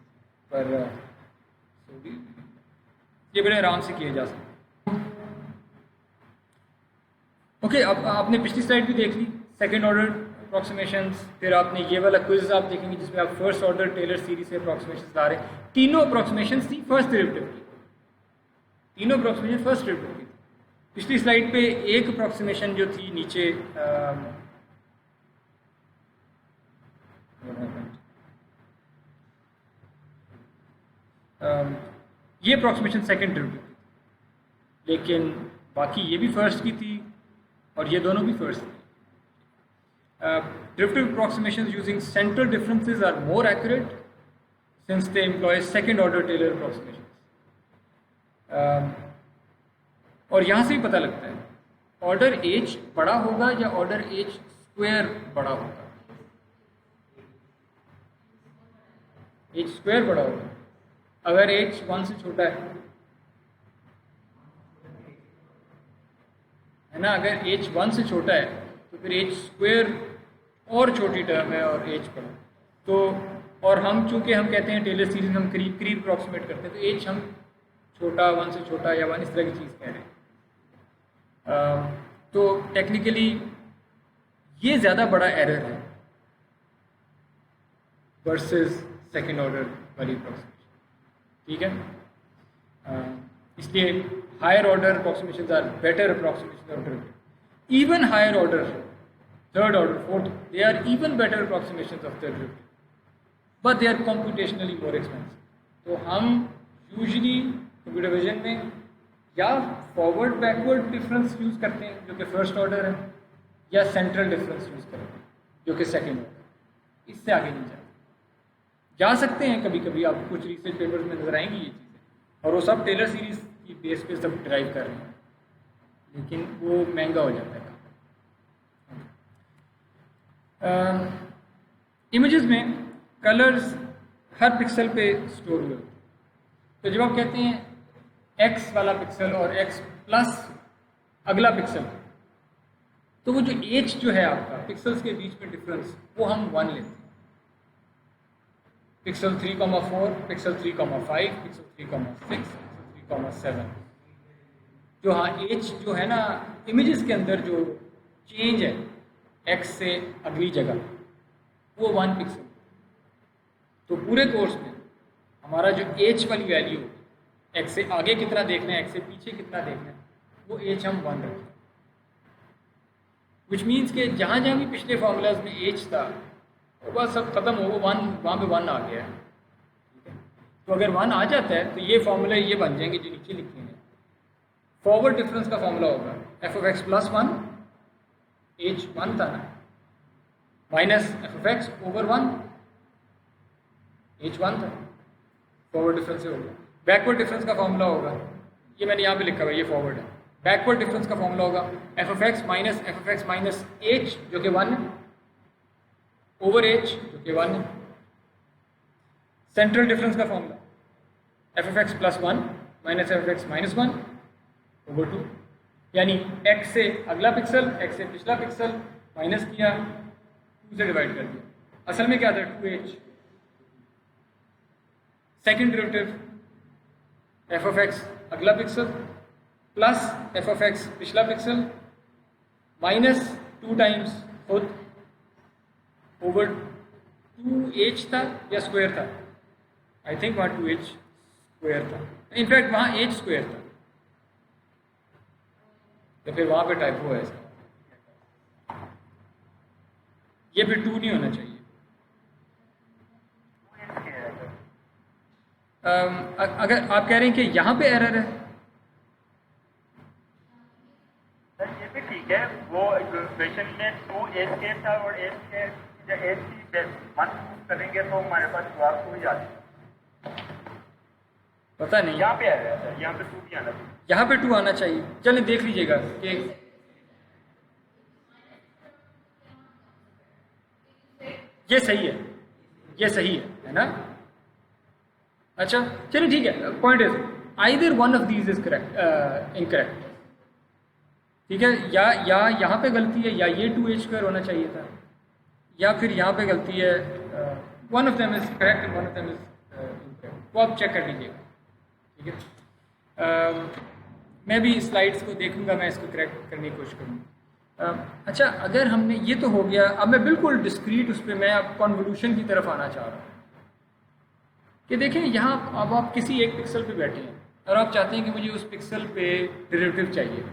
पर ये बड़े आराम से किए जा सकते हैं। ओके, अब आपने पिछली स्लाइड भी देख ली, सेकेंड ऑर्डर अप्रॉक्सीमेशंस, फिर आपने ये वाला क्विज आप देखेंगे जिसमें आप फर्स्ट ऑर्डर टेलर सीरीज से अप्रॉक्सीमेशंस ला रहे हैं। तीनों अप्रॉक्सीमेशंस थी फर्स्ट डेरिवेटिव की, तीनों अप्रॉक्सीमेशन फर्स्ट डेरिवेटिव की। पिछली स्लाइड पे एक अप्रॉक्सीमेशन जो थी नीचे ये अप्रॉक्सीमेशन सेकंड डेरिवेटिव की थी, लेकिन बाकी ये भी फर्स्ट की थी और ये दोनों भी फर्स्ट थी. Derivative approximations using central differences are more accurate since they employ second order Taylor approximations. और यहाँ से ही पता लगता है ऑर्डर h बड़ा होगा या ऑर्डर h स्क्वायर बड़ा होगा. h स्क्वायर बड़ा होगा अगर h 1 से छोटा है ना. अगर h 1 से छोटा है तो फिर h स्क्वायर और छोटी टर्म है और h बड़ा. तो और हम चूंकि हम कहते हैं टेलर सीरीज हम करीब करीब अप्रॉक्सीमेट करते हैं तो h हम छोटा 1 से छोटा या 1 इस तरह की चीज़ कह रहे हैं. तो टेक्निकली ये ज़्यादा बड़ा एरर है वर्सेस सेकेंड ऑर्डर वाली अप्रॉक्सीमेशन. ठीक है. इसलिए higher order approximations are better approximation of derivative. Even higher order third order fourth they are even better approximations of derivative but they are computationally more expensive. तो हम usually computer vision में या forward backward difference use करते हैं जो कि first order है या सेंट्रल डिफरेंस यूज़ करते हैं जो कि सेकेंड ऑर्डर. इससे आगे नहीं जा सकते हैं. कभी कभी आपको कुछ रिसर्च पेपर्स में नजर आएंगी ये चीज़ें और वो सब टेलर सीरीज की बेस पे सब ड्राइव कर रहे हैं, लेकिन वो महंगा हो जाता है. इमेजेस में कलर्स हर पिक्सल पे स्टोर हुए. तो जब आप कहते हैं x वाला पिक्सल और x प्लस अगला पिक्सल तो वो जो h जो है आपका पिक्सल्स के बीच में डिफरेंस वो हम 1 लेते हैं. Pixel 3,4, pixel 3,5, pixel 3,6, pixel 3,7. जो हाँ h जो है ना इमेजेस के अंदर जो चेंज है x से अगली जगह वो 1 पिक्सल. तो पूरे कोर्स में हमारा जो h वाली वैल्यू x से आगे कितना देखना है x से पीछे कितना देखना है वो h हम 1 रखें. विच मीन्स कि जहाँ जहाँ भी पिछले फार्मूलाज में h था वो बस सब खत्म हो वो 1 वहाँ पे 1 आ गया है. ठीक है. तो अगर 1 आ जाता है तो ये फार्मूला ये बन जाएंगे जो नीचे लिखे हैं. फॉरवर्ड डिफरेंस का फार्मूला होगा F of x plus 1 h 1 था ना minus f of x over 1 h 1 था. फॉरवर्ड डिफरेंस से होगा. बैकवर्ड डिफरेंस का फॉर्मूला होगा ये मैंने यहाँ पे लिखा हुआ है ये फॉरवर्ड है. बैकवर्ड डिफरेंस का फॉर्मूला होगा F of x minus h जो कि 1 है ओवर h जो कि 1 है. सेंट्रल डिफरेंस का formula F of x plus 1 minus f of x minus 1 over 2. यानी x से अगला पिक्सल x से पिछला पिक्सल माइनस किया 2 से डिवाइड कर दिया. असल में क्या था 2h. Second derivative f of x अगला pixel plus f of x पिछला पिक्सल माइनस 2 टाइम्स खुद ओवर 2h था या स्क्वायर था. आई थिंक वहाँ 2h स्क्वायर था. इनफैक्ट वहाँ h स्क्वायर था तो फिर वहाँ पे टाइपो है इसका. ये फिर 2 नहीं होना चाहिए. अगर आप कह रहे हैं कि यहाँ पे एरर है सर ये भी ठीक है. वो इक्वेशन में 2h के था और h के जब h की 1 करेंगे तो हमारे पास जवाब 2 ही आ जाएगा. पता नहीं. यहाँ पे एरर है सर. यहाँ पे 2 भी आना चाहिए. यहाँ पे 2 आना चाहिए. चलिए देख लीजिएगा कि ये सही है. ये सही है ना. अच्छा चलिए ठीक है. Point is either one of these is correct incorrect. ठीक है. या यहाँ पे गलती है या ये 2h स्क्वायर होना चाहिए था या फिर यहाँ पे गलती है. One of them is correct and one of them is incorrect. वो आप चेक कर लीजिएगा. ठीक है. मैं भी स्लाइड्स को देखूंगा. मैं इसको करेक्ट करने की कोशिश करूँगा. अच्छा अगर हमने ये तो हो गया. अब मैं बिल्कुल डिस्क्रीट उस पर मैं अब कॉन्वोल्यूशन की तरफ आना चाह रहा हूँ कि देखें यहाँ अब आप किसी एक पिक्सल पे बैठे हैं और आप चाहते हैं कि मुझे उस पिक्सल पे डेरिवेटिव चाहिए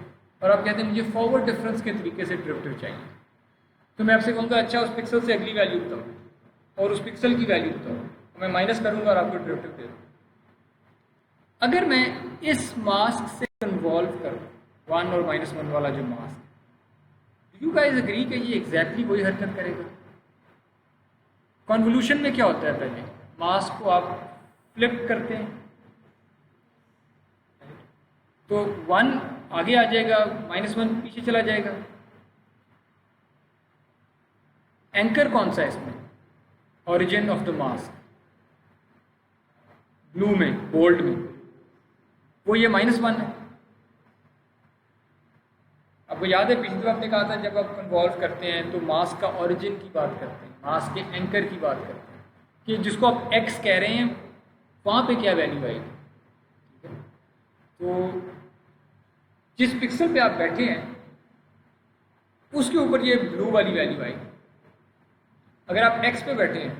और आप कहते हैं मुझे फॉरवर्ड डिफरेंस के तरीके से डेरिवेटिव चाहिए. तो मैं आपसे कहूँगा अच्छा उस पिक्सल से अगली वैल्यू बताओ और उस पिक्सल की वैल्यू बताओ. मैं माइनस करूँगा और आपको डेरिवेटिव दे दूँ. अगर मैं इस मास्क से कन्वॉल्व करूँ 1 और -1 वाला जो मास्क, यू गाइस एग्री कि ये एग्जैक्टली वही हरकत करेगा? कॉन्वोल्यूशन में क्या होता है, पहले मास्क को आप फ्लिप करते हैं तो 1 आगे आ जाएगा, -1 पीछे चला जाएगा। एंकर कौन सा है इसमें? Origin of the mask, blue में, बोल्ड में, वो ये -1 है। आपको याद है पिछली बार आपने कहा था जब आप कन्वॉल्व करते हैं तो मास्क का ओरिजिन की बात करते हैं, मास्क के एंकर की बात करते हैं कि जिसको आप x कह रहे हैं वहाँ पे क्या वैल्यू आएगी। ठीक है, तो जिस पिक्सल पे आप बैठे हैं उसके ऊपर ये ब्लू वाली वैल्यू आएगी। अगर आप x पे बैठे हैं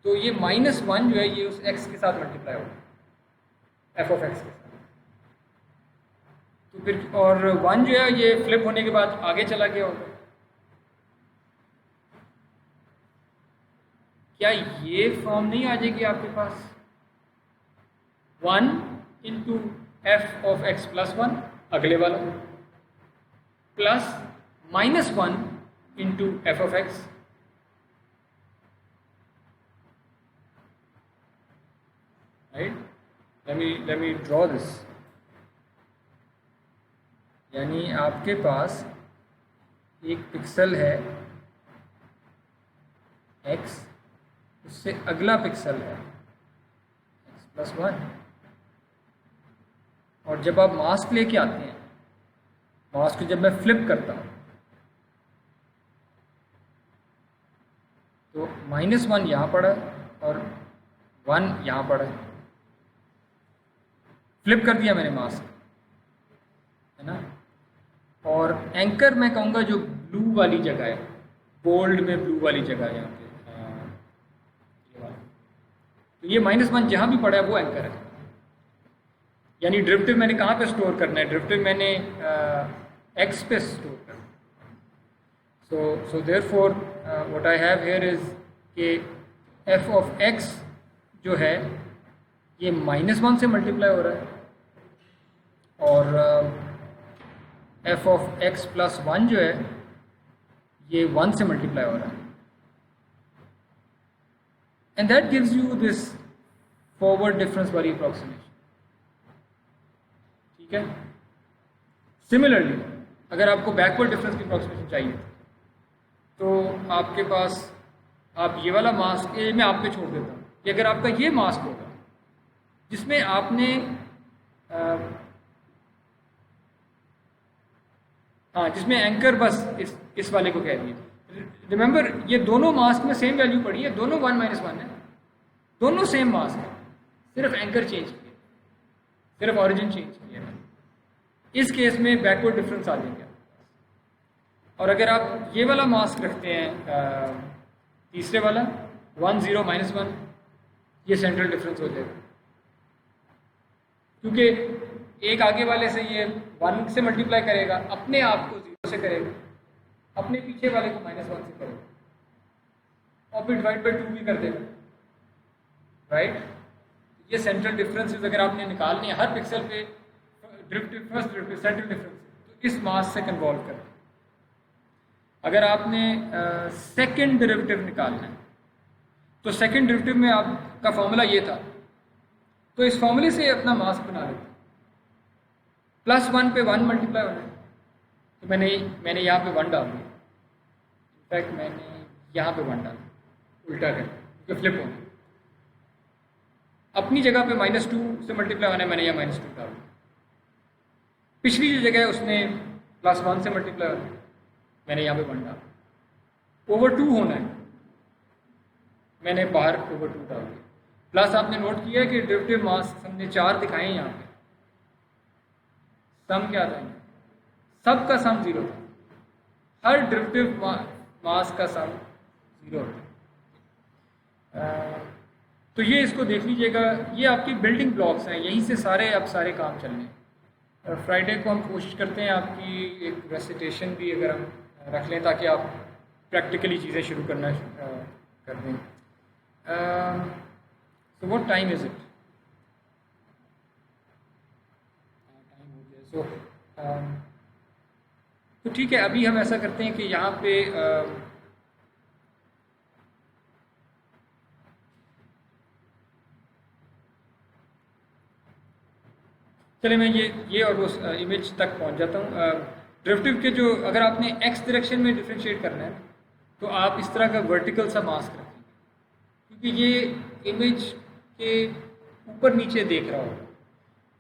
तो ये -1 जो है ये उस x के साथ मल्टीप्लाई होगा, f ऑफ x के साथ। तो फिर और 1 जो है ये फ्लिप होने के बाद आगे चला गया होगा। क्या ये फॉर्म नहीं आ जाएगी आपके पास? 1 into F of x plus 1 अगले वाला, plus -1 into F of x, right? let me draw this। यानी आपके पास एक पिक्सल है x, उससे अगला पिक्सल है x प्लस 1, और जब आप मास्क लेके आते हैं, मास्क को जब मैं फ्लिप करता हूँ तो -1 यहाँ पड़ा है और 1 यहाँ पड़ा है। फ्लिप कर दिया मैंने मास्क, है ना? और एंकर मैं कहूँगा जो ब्लू वाली जगह है, बोल्ड में ब्लू वाली जगह है यहाँ पे, ये वाला। तो ये -1 जहाँ भी पड़ा है वो एंकर है। यानी ड्रिफ्टिव मैंने कहाँ पे स्टोर करना है? ड्रिफ्टिव मैंने x पे स्टोर करना है। So therefore what I have here is कि f ऑफ x जो है ये -1 से मल्टीप्लाई हो रहा है और f ऑफ x प्लस 1 जो है ये 1 से मल्टीप्लाई हो रहा है, and that gives you this forward difference वाली अप्रॉक्सीमेशन। ठीक है, सिमिलरली अगर आपको बैकवर्ड डिफरेंस की अप्रॉक्सीमेशन चाहिए तो आपके पास, आप ये वाला मास्क मैं आप पे छोड़ देता हूँ कि अगर आपका ये मास्क होगा जिसमें आपने जिसमें एंकर बस इस वाले को कह दिए। रिमेंबर ये दोनों मास्क में सेम वैल्यू पड़ी है, दोनों 1 -1 है, दोनों सेम मास्क है, सिर्फ एंकर चेंज किया, सिर्फ ओरिजिन चेंज किया है। इस केस में बैकवर्ड डिफरेंस आ जाएगा। और अगर आप ये वाला मास्क रखते हैं तीसरे वाला 1 0 -1, ये सेंट्रल डिफरेंस हो जाएगा, क्योंकि एक आगे वाले से ये 1 से मल्टीप्लाई करेगा, अपने आप को 0 से करेगा, अपने पीछे वाले को -1 से करेगा और फिर डिवाइड बाई 2 भी कर देगा, राइट? ये सेंट्रल डिफरेंसेस अगर आपने निकालने हैं हर पिक्सल पे, ड्रिफ्टिव, फर्स्ट ड्रिफ्टिव, सेंट्रल डिफरेंस, तो इस मास से कन्वॉल्व करें। अगर आपने सेकंड डेरिवेटिव निकालना है तो सेकंड डेरिवेटिव में आपका फॉर्मूला ये था, तो इस फॉर्मूले से अपना मास बना लेते हैं। +1 पे 1 मल्टीप्लाई होना है, तो मैंने यहाँ पे 1 डाल दिया, इनफैक्ट मैंने यहाँ पे 1 डाल, उल्टा कर तो फ्लिप होना। अपनी जगह पे -2 से मल्टीप्लाई होना है, मैंने यहाँ -2 डाल दिया। पिछली जो जगह है उसमें +1 से मल्टीप्लाई होना है, मैंने यहाँ पे 1 डाला। ओवर 2 होना है, मैंने बाहर ओवर 2 डाल दिया। प्लस आपने नोट किया है कि डेरिवेटिव मास हमने 4 दिखाए हैं यहाँ पे, सम क्या था? सब का सम 0 था, हर डेरिवेटिव मास का सम 0 था। तो ये इसको देख लीजिएगा, ये आपकी बिल्डिंग ब्लॉक्स हैं, यहीं से सारे काम चलने हैं। फ्राइडे को हम कोशिश करते हैं आपकी एक रेसिटेशन भी अगर हम रख लें ताकि आप प्रैक्टिकली चीज़ें शुरू करना कर दें। So what time is it? So तो ठीक है, अभी हम ऐसा करते हैं कि यहाँ पे चले मैं ये और उस इमेज तक पहुँच जाता हूँ। ड्रिफ्टिव के जो, अगर आपने एक्स डायरेक्शन में डिफ्रेंशिएट करना है तो आप इस तरह का वर्टिकल सा मास्क रखेंगे, क्योंकि ये इमेज के ऊपर नीचे देख रहा होगा।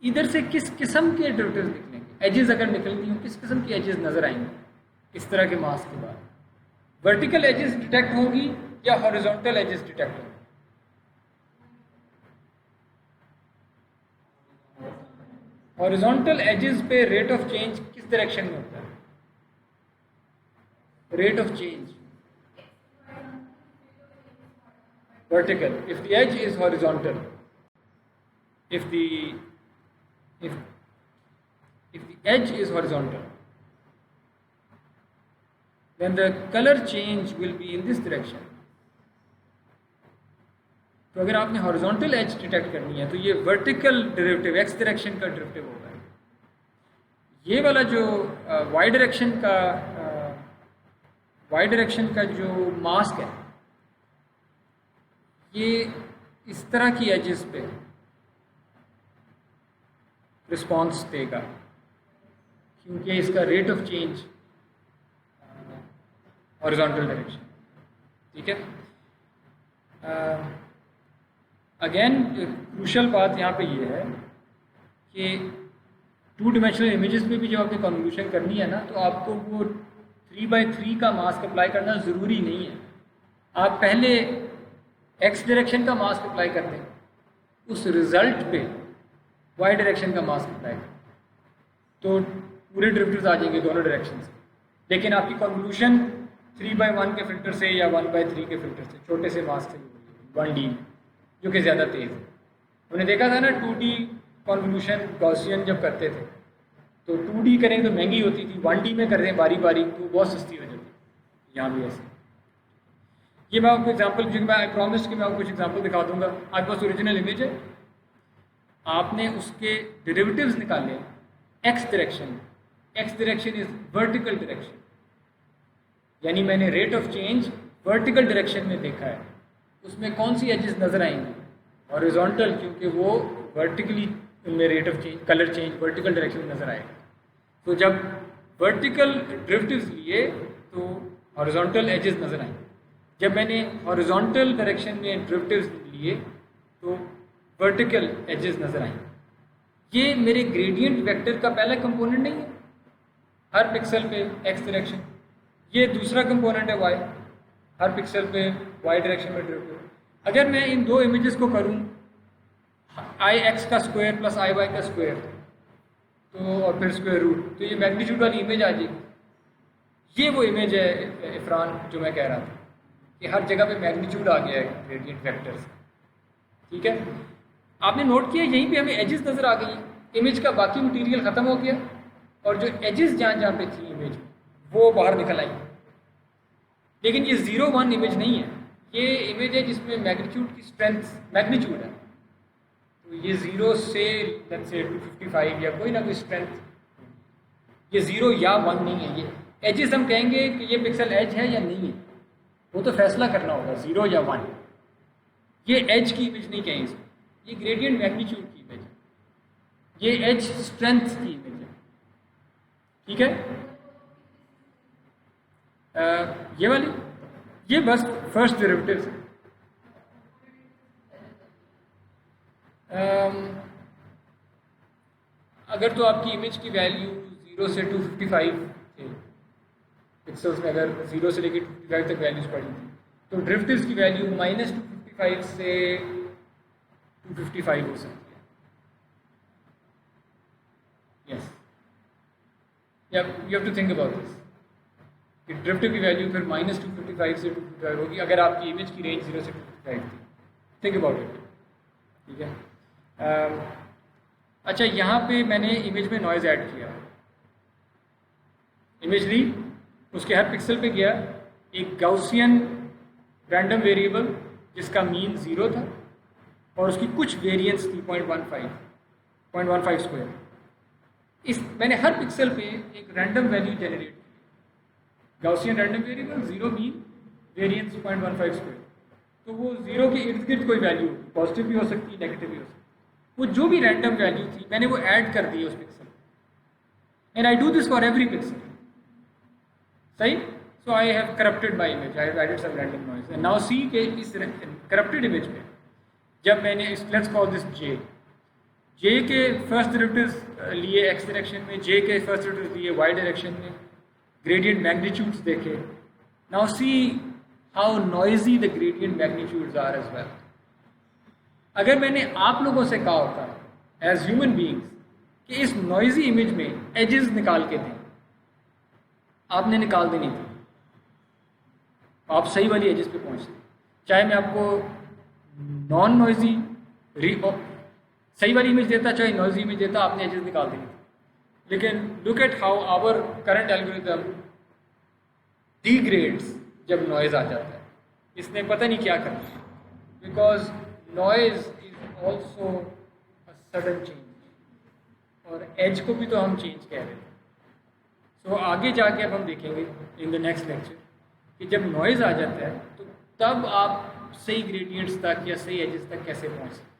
इधर से किस किस्म के ड्रिफ्टिव्स निकलेंगे, एजेस अगर निकलनी हो किस किस्म की एजेस नज़र आएंगी इस तरह के मास्क के बाद? वर्टिकल एजेस डिटेक्ट होंगी या हॉरिजॉन्टल एजेस डिटेक्ट होंगी? हॉरिजॉन्टल एजेस पे रेट ऑफ चेंज किस डायरेक्शन में होता है? Rate of change vertical if the edge is horizontal, if the edge is horizontal, then the color change will be in this direction. तो अगर आपने horizontal as detect करनी है तो ये वर्टिकल डेरिवेटिव एक्स डायरेक्शन का डेरिवेटिव होगा। ये वाला जो वाई डायरेक्शन का जो मास्क है, ये इस तरह की एजेस पे रिस्पॉन्स देगा, क्योंकि इसका rate of change horizontal direction. ठीक है, अगेन क्रूशल बात यहाँ पे ये है कि 2 डिमेंशनल इमेजेस में भी जब आपने कन्वोल्यूशन करनी है ना, तो आपको वो 3x3 का मास्क अप्लाई करना ज़रूरी नहीं है। आप पहले एक्स डायरेक्शन का मास्क अप्लाई कर दें, उस रिजल्ट पे वाई डायरेक्शन का मास्क अप्लाई करें, तो पूरे ड्रिफ्टिव्स आ जाएंगे दोनों डायरेक्शन से। लेकिन आपकी कन्वोल्यूशन 3x1 के फिल्टर से या 1x3 के फिल्टर से, छोटे से मास्क से 1D जो कि ज़्यादा तेज़ है। हमने देखा था ना 2D कन्वोल्यूशन गॉसियन जब करते थे तो 2D करें तो महंगी होती थी, 1D में कर रहे हैं बारी बारी तो बहुत सस्ती हो जाती। यहाँ भी ऐसे, ये मैं आपको एग्जांपल, क्योंकि मैं आई प्रॉमिस कि मैं आपको कुछ एग्जांपल दिखा दूंगा। आपके पास ओरिजिनल इमेज है, आपने उसके डेरिवेटिव्स निकाले x direction. X direction is vertical direction, यानी मैंने rate of change vertical direction में देखा है। उसमें कौन सी एजेस नज़र आएंगी? हॉरिजॉन्टल, क्योंकि वो वर्टिकली उनमें rate of change, colour change vertical direction में नज़र आएगा। तो जब वर्टिकल ड्रिफ्टिव्स लिए तो हॉरिजॉन्टल एजेस नज़र आएंगे। जब मैंने हॉरिजॉन्टल डायरेक्शन में ड्रिफ्टिव्स लिए तो वर्टिकल एजेस नज़र आएंगे। ये मेरे ग्रेडियंट वेक्टर का पहला कंपोनेंट नहीं है हर पिक्सल पे एक्स डायरेक्शन, ये दूसरा कंपोनेंट है वाई, हर पिक्सल पे वाई डायरेक्शन में ड्रिफ्टिव। अगर मैं इन दो इमेजेस को करूं आई एक्स का स्क्वायर प्लस आई वाई का स्क्वायर, तो और फिर स्क्वायर रूट, तो ये मैग्नीट्यूड वाली इमेज आ जाएगी। ये वो इमेज है इफरान जो मैं कह रहा था कि हर जगह पे मैग्नीट्यूड आ गया है ग्रेडियंट वेक्टर से। ठीक है, आपने नोट किया यहीं पे हमें एजेस नज़र आ गई, इमेज का बाकी मटेरियल ख़त्म हो गया और जो एजेस जहाँ जहाँ पे थी इमेज वो बाहर निकल आई। लेकिन ये 0-1 इमेज नहीं है, ये इमेज है जिसमें मैग्नीट्यूड की स्ट्रेंथ मैग्नीट्यूड है। तो ये 0 से लेट्स से 255 या कोई ना कोई स्ट्रेंथ, ये 0 या 1 नहीं है। ये एजेस हम कहेंगे कि ये पिक्सल एज है या नहीं है, वो तो फैसला करना होगा 0 या 1। ये एज की इमेज नहीं कहेंगे इसको, ये ग्रेडियंट मैग्नीट्यूड की इमेज है, ये एज स्ट्रेंथ की इमेज है। ठीक है, ये वाली, ये बस फर्स्ट डेरिवेटिव है। अगर तो आपकी इमेज की वैल्यू 0 से 255 थे पिक्सल्स में, अगर 0 से लेकर 255 तक वैल्यूज पड़ी थी, तो ड्रिफ्टिव्स की वैल्यू -255 से 255 हो सकती है। Yes, you have to think about this कि ड्रिफ्टिव की वैल्यू फिर -255 से 255 होगी अगर आपकी इमेज की रेंज 0 से 255 थी। Think about it. ठीक है, अच्छा यहाँ पे मैंने इमेज में नॉइज़ ऐड किया, इमेज ली, उसके हर पिक्सल पे गया एक गाउसियन रैंडम वेरिएबल जिसका मीन 0 था और उसकी कुछ वेरिएंस थी 0.15 स्क्वायर। मैंने हर पिक्सल पे एक रैंडम वैल्यू जनरेट की, Gaussian random variable, 0 mean, variance 0.15 square. तो वो 0 के इर्द गिर्द कोई वैल्यू होगी, पॉजिटिव भी हो सकती है, नेगेटिव भी हो सकती है। वो जो भी रैंडम वैल्यू थी मैंने वो ऐड कर दी उस पिक्सल में, and I do this for every pixel, सही। So I have corrupted my image, I have added some random noise, and now see के इस करप्टेड इमेज में जब मैंने इस, लेट्स कॉल दिस जे के फर्स्ट डेरिवेटिव्स लिए एक्स डायरेक्शन में, जे के फर्स्ट डेरिवेटिव्स लिए वाई डायरेक्शन में, ग्रेडियंट मैग्नीट्यूड्स देखे। Now see how noisy the gradient magnitudes are as well. अगर मैंने आप लोगों से कहा होता एज ह्यूमन बीइंग्स कि इस नॉइजी इमेज में एजेस निकाल के दें, आपने निकाल देनी थी, आप सही वाली एजेस पे पहुंचते। चाहे मैं आपको नॉन नॉइजी सही वाली इमेज देता, चाहे नॉइजी इमेज देता, आपने एजेस निकाल देनी थी। लेकिन look at how our current algorithm degrades जब नॉइज आ जाता है। इसने पता नहीं क्या करना है, because noise is also a sudden change, और एज को भी तो हम चेंज कह रहे थे। सो आगे जाके अब हम देखेंगे इन द नेक्स्ट लेक्चर कि जब नॉइज आ जाता है तो तब आप सही ग्रेडियंट्स तक या सही एजेस तक कैसे पहुंच सकते हैं।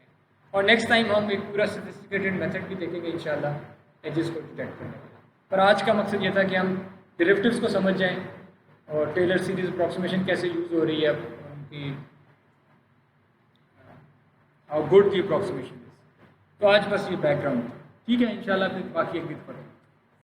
और नेक्स्ट टाइम हम एक पूरा सोफिस्टिकेटेड मेथड भी देखेंगे इंशाल्लाह एजेस को डिटेक्ट करने का। पर आज का मकसद ये था कि हम डेरिवेटिव्स को समझ जाएं और टेलर सीरीज अप्रॉक्सीमेशन कैसे यूज़ हो रही है, उनकी how good the approximation is. तो आज बस ये बैकग्राउंड था, ठीक है। इंशाल्लाह फिर बाकी एक दिन पर